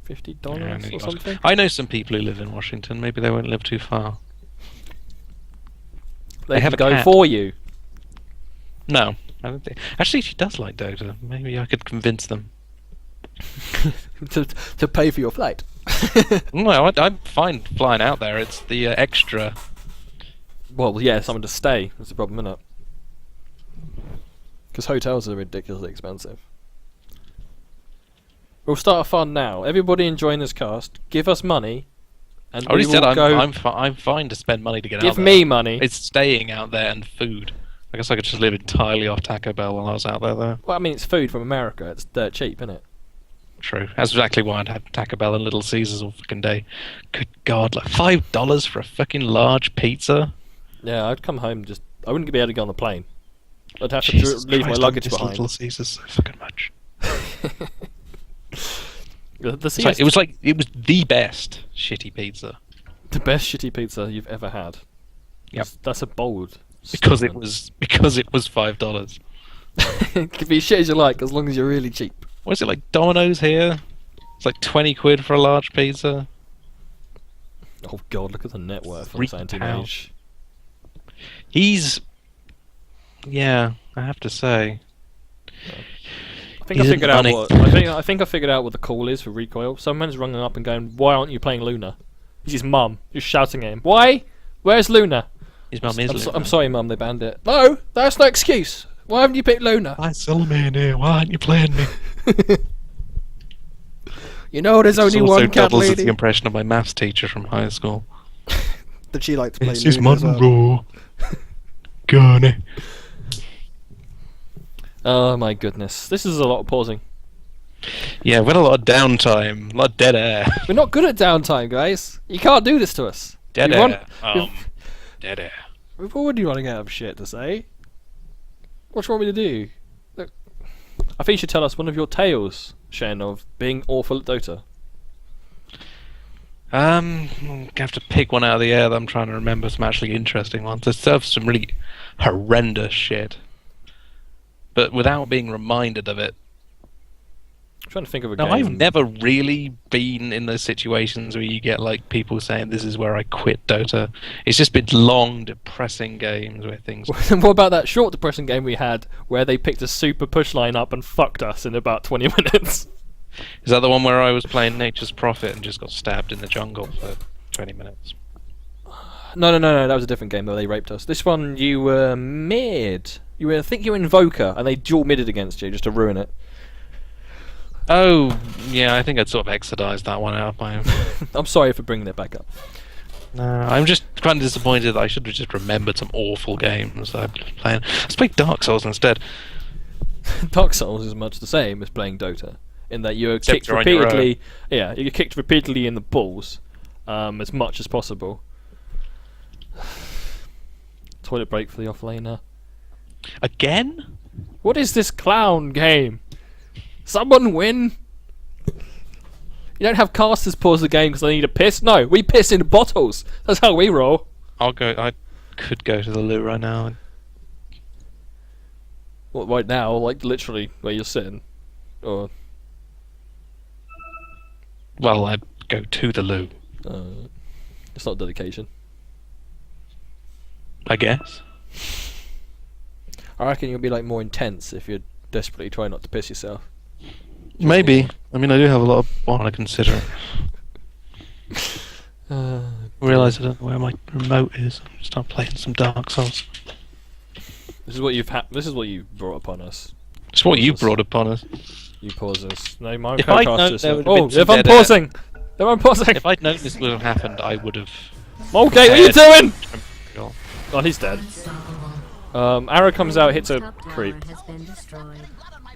S2: Yeah,
S1: or something.
S2: I know some people who live in Washington. Maybe they won't live too far.
S1: They
S2: have
S1: can
S2: a
S1: go
S2: cat.
S1: for you.
S2: No, I don't think. Actually, she does like Dota. Maybe I could convince them.
S1: to pay for your flight.
S2: No, I'm fine flying out there. It's the extra.
S1: Well, yeah, someone to stay. That's the problem, isn't it? Because hotels are ridiculously expensive. We'll start a fund now. Everybody enjoying this cast, give us money, and
S2: I already
S1: we
S2: said
S1: will go.
S2: I'm fine to spend money to get out
S1: Give
S2: there.
S1: me money.
S2: It's staying out there and food. I guess I could just live entirely off Taco Bell while I was out there, though.
S1: Well, I mean, it's food from America. It's dirt cheap, isn't it?
S2: True. That's exactly why I'd had Taco Bell and Little Caesars all fucking day. Good God, like $5 for a fucking large pizza?
S1: Yeah, I'd come home just... I wouldn't be able to get on the plane. I'd have to
S2: Jesus
S1: leave my
S2: Christ,
S1: luggage
S2: I miss
S1: behind.
S2: Little Caesars so fucking much.
S1: The
S2: It's like, it was the best shitty pizza.
S1: the best shitty pizza you've ever had.
S2: Yep.
S1: That's a bold
S2: Because
S1: statement.
S2: it was $5.
S1: It can be shit as you like, as long as you're really cheap.
S2: What is it, like Domino's here? It's like 20 quid for a large pizza.
S1: Oh god, look at the net worth on this
S2: £3.
S1: anti-mage.
S2: He's... Yeah, I have to say.
S1: I think I
S2: He's
S1: figured out
S2: funny.
S1: what I think I figured out what the call is for recoil. Someone's ringing up and going, "Why aren't you playing Luna?" It's his mum who's shouting at him. Why? Where's Luna?
S2: His mum is
S1: I'm sorry, mum. They banned it. No, that's no excuse. Why haven't you picked Luna?
S2: Hi, Silverman here. Why aren't you playing me?
S1: You know, there's only
S2: also
S1: one cat
S2: doubles as
S1: lady.
S2: the impression of my maths teacher from high school.
S6: Did she like to play
S2: This is
S6: Luna as well?
S2: Monroe. Gurney.
S1: Oh my goodness, this is a lot of pausing.
S2: Yeah, we had a lot of downtime, a lot of dead air.
S1: We're not good at downtime, guys. You can't do this to us.
S2: Dead
S1: We
S2: air.
S1: want-
S2: Dead air.
S1: We've already running out of shit to say. What do you want me to do? Look, I think you should tell us one of your tales, Shen, of being awful at Dota.
S2: I'm gonna have to pick one out of the air that I'm trying to remember some actually interesting ones. There's some really horrendous shit. But without being reminded of it.
S1: I'm trying to think of a
S2: Now,
S1: game.
S2: I've never really been in those situations where you get like people saying this is where I quit Dota. It's just been long, depressing games where things...
S1: What about that short depression game we had where they picked a super push line up and fucked us in about 20 minutes?
S2: Is that the one where I was playing Nature's Prophet and just got stabbed in the jungle for 20 minutes?
S1: No, that was a different game where they raped us. This one, you were mid. I think you were Invoker, and they dual midded against you just to ruin it.
S2: Oh, yeah, I think I'd sort of exodized that one out of my...
S1: I'm sorry for bringing it back up.
S2: No, I'm just kind of disappointed that I should have just remembered some awful games that I've been playing. Let's play Dark Souls instead.
S1: Dark Souls is much the same as playing Dota, in that you're
S2: Except
S1: kicked
S2: you're on your
S1: repeatedly. Yeah, you're kicked repeatedly in the balls, as much as possible. Toilet break for the offlaner.
S2: Again?
S1: What is this clown game? Someone win! You don't have casters pause the game because they need a piss. No, we piss in bottles. That's how we roll.
S2: I could go to the loo right now.
S1: What, right now, like literally where you're sitting, or
S2: Well, I'd go to the loo,
S1: it's not dedication.
S2: I guess.
S1: I reckon you'll be like more intense if you're desperately trying not to piss yourself.
S2: Maybe. I mean, I do have a lot of what to consider. Realise I don't know where my remote is. Start playing some Dark Souls.
S1: This is what This is what you brought upon us.
S2: It's what you brought upon us.
S1: You pause us. No, my
S2: If I'd known
S1: co-casters.
S2: there would have
S1: Oh,
S2: been some
S1: if I'm
S2: dead air-
S1: pausing, if I'm pausing.
S2: If I'd known this would have happened, I would have...
S1: Okay, what are you doing?
S2: Oh,
S1: Oh, he's dead.
S3: Unstoppable.
S1: Arrow comes out, hits a
S3: Top tower
S1: creep.
S3: has been destroyed.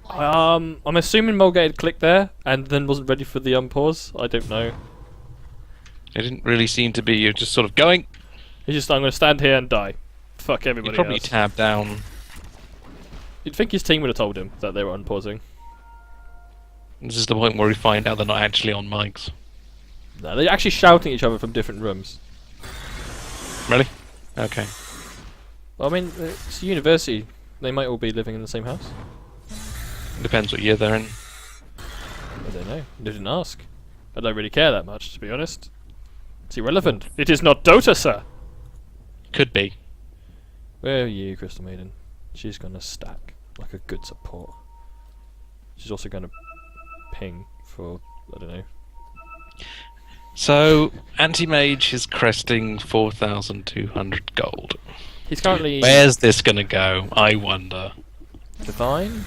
S1: I'm assuming Mulgate had clicked there and then wasn't ready for the unpause. I don't know.
S2: It didn't really seem to be. You're just sort of going.
S1: He's just, I'm going to stand here and die. Fuck
S2: You'd
S1: everybody
S2: probably
S1: else.
S2: tab down.
S1: You'd think his team would have told him that they were unpausing.
S2: This is the point where we find out they're not actually on mics.
S1: No, they're actually shouting at each other from different rooms.
S2: Really? Okay.
S1: Well, I mean, it's a university. They might all be living in the same house.
S2: Depends what year they're in.
S1: I don't know. They didn't ask. I don't really care that much, to be honest. It's irrelevant. It is not Dota, sir!
S2: Could be.
S1: Where are you, Crystal Maiden? She's gonna stack like a good support. She's also gonna ping for, I don't know.
S2: So, Anti-Mage is cresting 4,200 gold.
S1: He's currently
S2: Where's this gonna go? I wonder.
S1: Divine?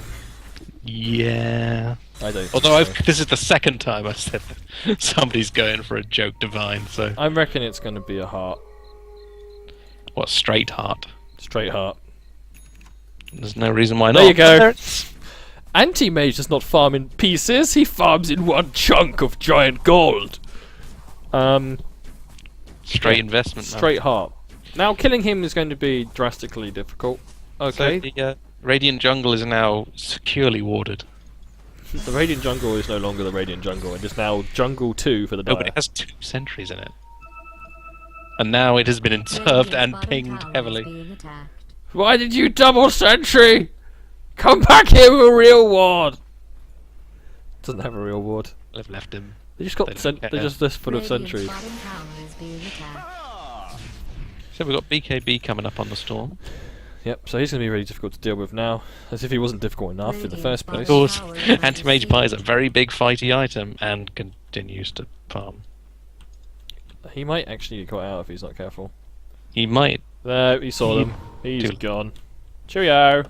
S2: Yeah.
S1: I don't
S2: Although
S1: think so.
S2: this is the second time I've said that somebody's going for a joke divine, so...
S1: I reckon it's gonna be a heart.
S2: What, straight heart?
S1: Straight heart.
S2: There's no reason why not.
S1: There you go.
S2: There it's-
S1: Anti-mage does not farm in pieces, he farms in one chunk of giant gold.
S2: Straight investment.
S1: Straight heart. Now killing him is going to be drastically difficult. Okay.
S2: So the Radiant Jungle is now securely warded.
S1: The Radiant Jungle is no longer the Radiant Jungle, it is now Jungle 2 for the
S2: No, but
S1: Dire.
S2: it has 2 sentries in it. And now it has been interved and pinged heavily.
S1: Why did you double sentry? Come back here with a real ward! Doesn't have a real ward.
S2: I've left him.
S1: They just got
S2: They don't
S1: they're
S2: care.
S1: just this full of sentries.
S2: So we've got BKB coming up on the storm.
S1: Yep, so he's going to be really difficult to deal with now, as if he wasn't difficult enough in the first place.
S2: Of course, Anti-Mage buys a very big fighty item and continues to farm.
S1: He might actually get caught out if he's not careful.
S2: He might.
S1: There, he saw them. He's
S2: Dude.
S1: gone. Cheerio!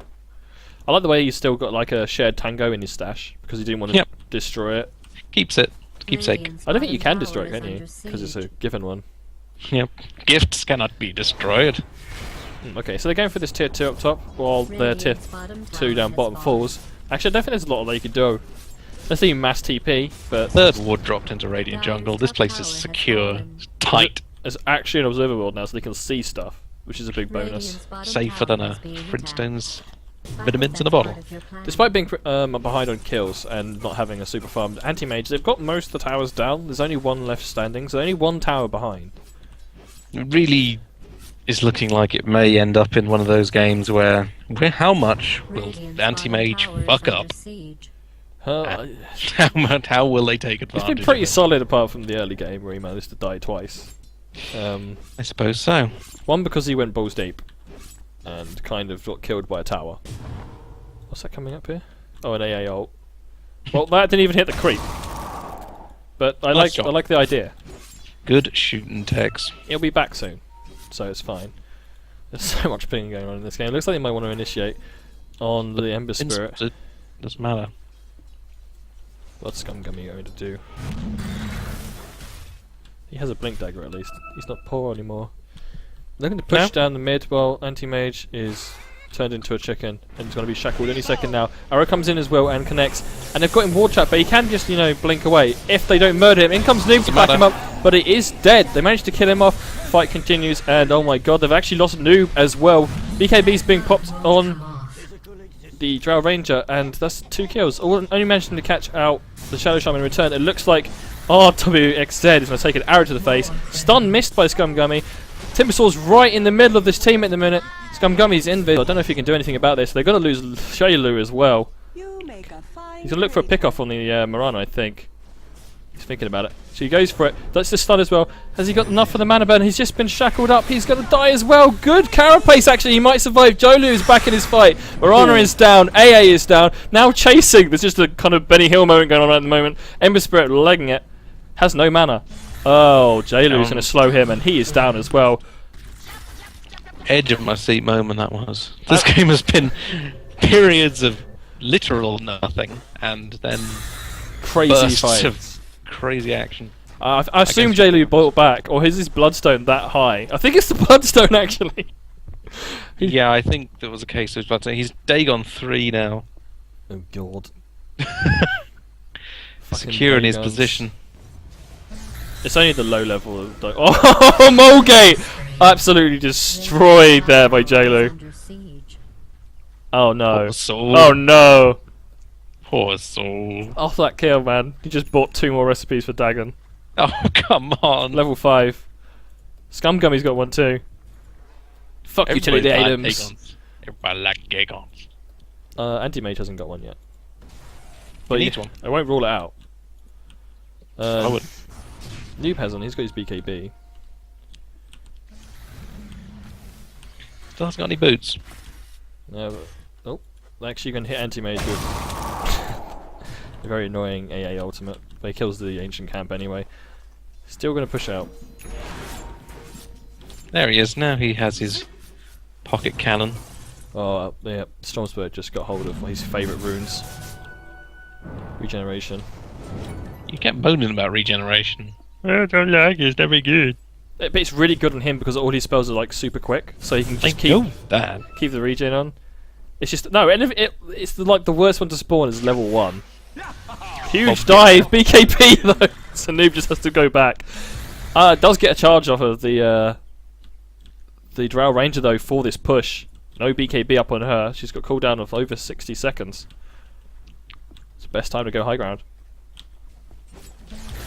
S1: I like the way he's still got like a shared tango in his stash, because he didn't want to
S2: Yep.
S1: destroy it.
S2: Keeps it. Keepsake.
S1: I don't think you can destroy it, can you? Because it's a given one.
S2: Yep. Gifts cannot be destroyed.
S1: Okay, so they're going for this tier 2 up top, while their tier 2 down bottom falls. Actually, I don't think there's a lot they could do. Let's see mass TP, but
S2: Third ward dropped into Radiant Jungle. This place is secure. Tight.
S1: it's actually an observer world now, so they can see stuff, which is a big bonus.
S2: Safer than a Flintstone's vitamins in a bottle.
S1: Despite being behind on kills and not having a super farmed anti-mage, they've got most of the towers down. There's only one left standing, so only one tower behind.
S2: It really is looking like it may end up in one of those games where how much will Anti-Mage fuck up? How will they take
S1: It's
S2: advantage
S1: been pretty
S2: of it?
S1: solid apart from the early game where he managed to die twice.
S2: I suppose so.
S1: One because he went balls deep and kind of got killed by a tower. What's that coming up here? Oh, an AA ult. Well, that didn't even hit the creep. But I
S2: Nice
S1: like
S2: job.
S1: the idea.
S2: Good shooting techs.
S1: He'll be back soon, so it's fine. There's so much pinging going on in this game. It looks like they might want to initiate on the Ember Spirit.
S2: It doesn't matter.
S1: What's Scumgummy going to do? He has a blink dagger at least. He's not poor anymore. They're going to push
S2: No.
S1: down the mid while Anti-Mage is turned into a chicken and he's going to be shackled any second now. Arrow comes in as well and connects, and they've got him ward trap, but he can just, you know, blink away if they don't murder him. In comes Noob to back him up, but he is dead. They managed to kill him off. Fight continues, and oh my god, they've actually lost Noob as well. BKB's being popped on the Drow Ranger, and that's 2 kills. Only managing to catch out the Shadow Shaman in return. It looks like RWXZ is going to take an arrow to the face. Stun missed by Scumgummy. Timbersaw's right in the middle of this team at the minute. Scumgummy's invis. I don't know if he can do anything about this. They're going to lose Shailu as well.
S5: You make a fine
S1: He's going to look for a pick-off on the Morana, I think. He's thinking about it. So he goes for it. That's the stun as well. Has he got enough for the mana burn? He's just been shackled up. He's going to die as well. Good carapace, actually. He might survive. Jolu is back in his fight. Morana is down. AA is down. Now chasing. There's just a kind of Benny Hill moment going on at the moment. Ember Spirit legging it. Has no mana. Oh, Jailu's going to slow him, and he is down as well.
S2: Edge of my seat moment that was. This game has been periods of literal nothing and then
S1: Crazy
S2: bursts
S1: fight.
S2: of crazy action.
S1: I assume Jailu bought back, or is his Bloodstone that high? I think it's the Bloodstone, actually.
S2: Yeah, I think there was a case of blood. He's Dagon 3 now.
S1: Oh, God. Fucking
S2: Secure in his
S1: Dagons.
S2: position.
S1: It's only the low level of oh, Mulgate! Absolutely destroyed there by Jailu. Oh no.
S2: Poor soul.
S1: Oh no.
S2: Poor soul.
S1: Off that kill, man. He just bought 2 more recipes for Dagon.
S2: Oh, come on.
S1: Level 5. Scumgummy's got one too. Fuck utility
S2: Everybody
S1: items.
S2: like Dagons. Everybody like Dagons.
S1: Anti-Mage hasn't got one yet.
S2: He needs one.
S1: I won't rule it out.
S2: I would.
S1: Noob has one, he's got his BKB.
S2: Still hasn't got any boots.
S1: No, but, oh, actually you can hit Anti-Mage with a very annoying AA ultimate, but he kills the ancient camp anyway. Still going to push out.
S2: There he is. Now he has his pocket cannon.
S1: Oh, yeah, Stormspirit just got hold of his favourite runes. Regeneration.
S2: You kept moaning about regeneration. I don't like it, it's never good.
S1: But it's really good on him because all his spells are like super quick, so he can just
S2: I know
S1: keep
S2: that.
S1: the regen on. It's just no. It's like the worst one to spawn is level 1. Huge dive, BKB though. So Noob just has to go back. Does get a charge off of the Drow Ranger though for this push. No BKB up on her. She's got cooldown of over 60 seconds. It's the best time to go high ground.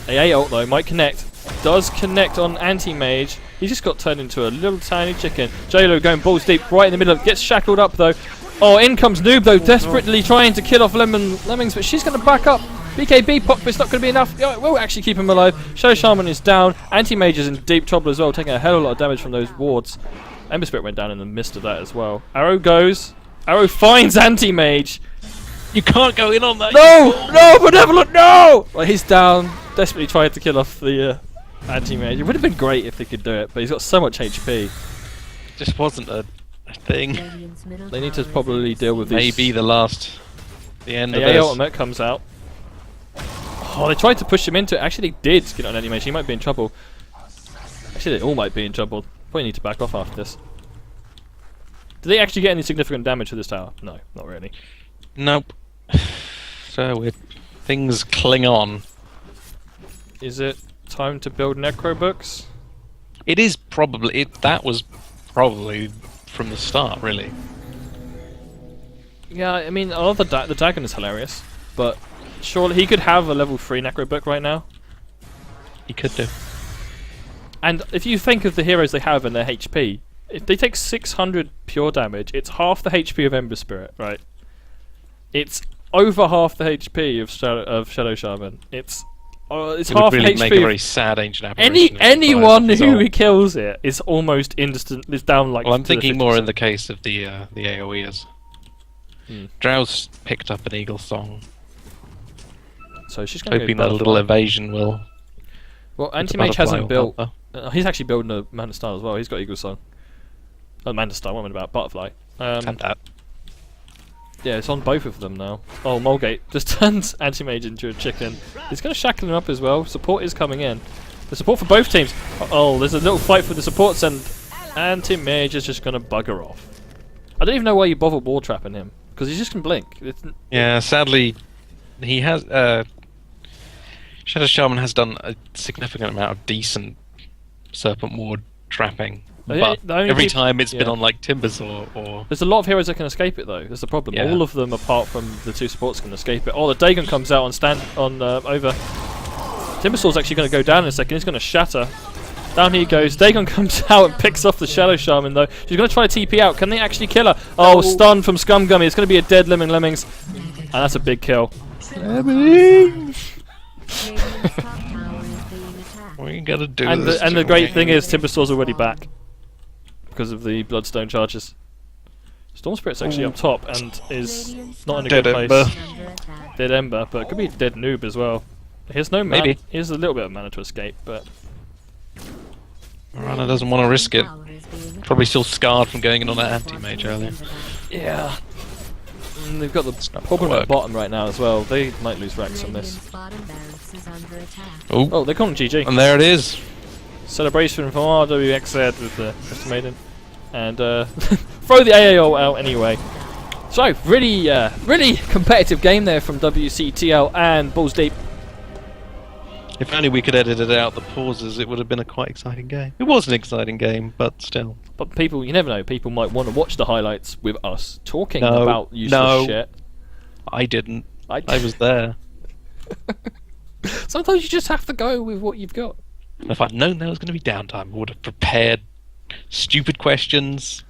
S1: AA ult though might connect. Does connect on anti-mage. He just got turned into a little tiny chicken. JLo going balls deep right in the middle. Gets shackled up though. Oh, in comes Noob though, desperately trying to kill off Lemmings, but she's going to back up. BKB pop, but it's not going to be enough. It will actually keep him alive. Shadow Shaman is down. Anti-mage is in deep trouble as well, taking a hell of a lot of damage from those wards. Ember Spirit went down in the midst of that as well. Arrow goes. Arrow finds Anti-mage.
S2: You can't go in on that.
S1: No! No! Benevolent, no! Well, he's down, desperately trying to kill off the Anti-mage. It would have been great if he could do it, but he's got so much HP.
S2: Just wasn't a thing.
S1: They need to probably deal with these.
S2: Maybe the end of
S1: AA
S2: this.
S1: ultimate comes out. Oh, they tried to push him into it. Actually, they did get on animation. He might be in trouble. Actually, they all might be in trouble. Probably need to back off after this. Did they actually get any significant damage to this tower? No, not really.
S2: Nope. So things cling on.
S1: Is it time to build necro books?
S2: It is probably. That was probably from the start, really.
S1: Yeah, I mean, I love the dragon is hilarious, but surely he could have a level 3 necro book right now.
S2: He could do.
S1: And if you think of the heroes they have and their HP, if they take 600 pure damage, it's half the HP of Ember Spirit, right? It's over half the HP of Shadow Shaman. It's
S2: It
S1: half
S2: would really
S1: HP.
S2: make a very sad ancient apparition.
S1: Anyone who kills it is almost instant. Is down like.
S2: Well, I'm
S1: to the
S2: thinking more
S1: 50%.
S2: in the case of the AOEers. Drow's picked up an eagle song,
S1: So she's going to
S2: hoping
S1: go
S2: that a little
S1: butterfly.
S2: evasion will.
S1: Well,
S2: the
S1: Anti-Mage
S2: butterfly
S1: hasn't
S2: will
S1: built.
S2: help
S1: He's actually building a Man of Style as well. He's got Eagle Song. Man of Style. What am I about? Butterfly.
S2: And that.
S1: Yeah, it's on both of them now. Oh, Mulgate just turns Anti-Mage into a chicken. He's going to shackle him up as well. Support is coming in. The support for both teams. Oh, there's a little fight for the supports, and Anti-Mage is just going to bugger off. I don't even know why you bother wall trapping him, because he just can blink.
S2: Yeah, sadly, he has. Shadow Shaman has done a significant amount of decent Serpent Ward trapping, but
S1: the only
S2: every
S1: peop-
S2: time it's been
S1: yeah.
S2: on like Timbers or.
S1: There's a lot of heroes that can escape it though. That's the problem.
S2: Yeah.
S1: All of them, apart from the 2 supports, can escape it. Oh, the Dagon comes out on over. Timbersaul's actually going to go down in a second. He's going to shatter. Down he goes. Dagon comes out and picks off the Shadow Shaman though. She's going to try to TP out. Can they actually kill her? Oh, stun from Scumgummy. It's going to be a dead Lemmings. And that's a big kill.
S2: What are you gonna do?
S1: And
S2: this
S1: the
S2: to
S1: great
S2: me?
S1: thing is Timbersaul's already back because of the Bloodstone charges. Storm Spirit's actually up top and is not in a
S2: Dead
S1: good
S2: Ember.
S1: place. Dead Ember, but it could be Dead Noob as well. He has no mana.
S2: Maybe.
S1: He has a little bit of mana to escape, but
S2: Rana doesn't want to risk it. Probably still scarred from going in on that anti-mage earlier.
S1: yeah. And they've got the
S2: not
S1: problem
S2: gonna
S1: at the bottom right now as well. They might lose Rex on this.
S2: Oh,
S1: Oh, they're calling GG.
S2: and there it is.
S1: Celebration from RWXZ with the Crystal Maiden. And throw the AAO out anyway. So, really competitive game there from WCTL and Balls Deep.
S2: If only we could edit it out the pauses, it would have been a quite exciting game. It was an exciting game, but still.
S1: But people, you never know, people might want to watch the highlights with us talking
S2: No,
S1: about useless
S2: no.
S1: shit.
S2: I didn't.
S1: I
S2: was there.
S1: Sometimes you just have to go with what you've got.
S2: If I'd known there was going to be downtime, I would have prepared stupid questions,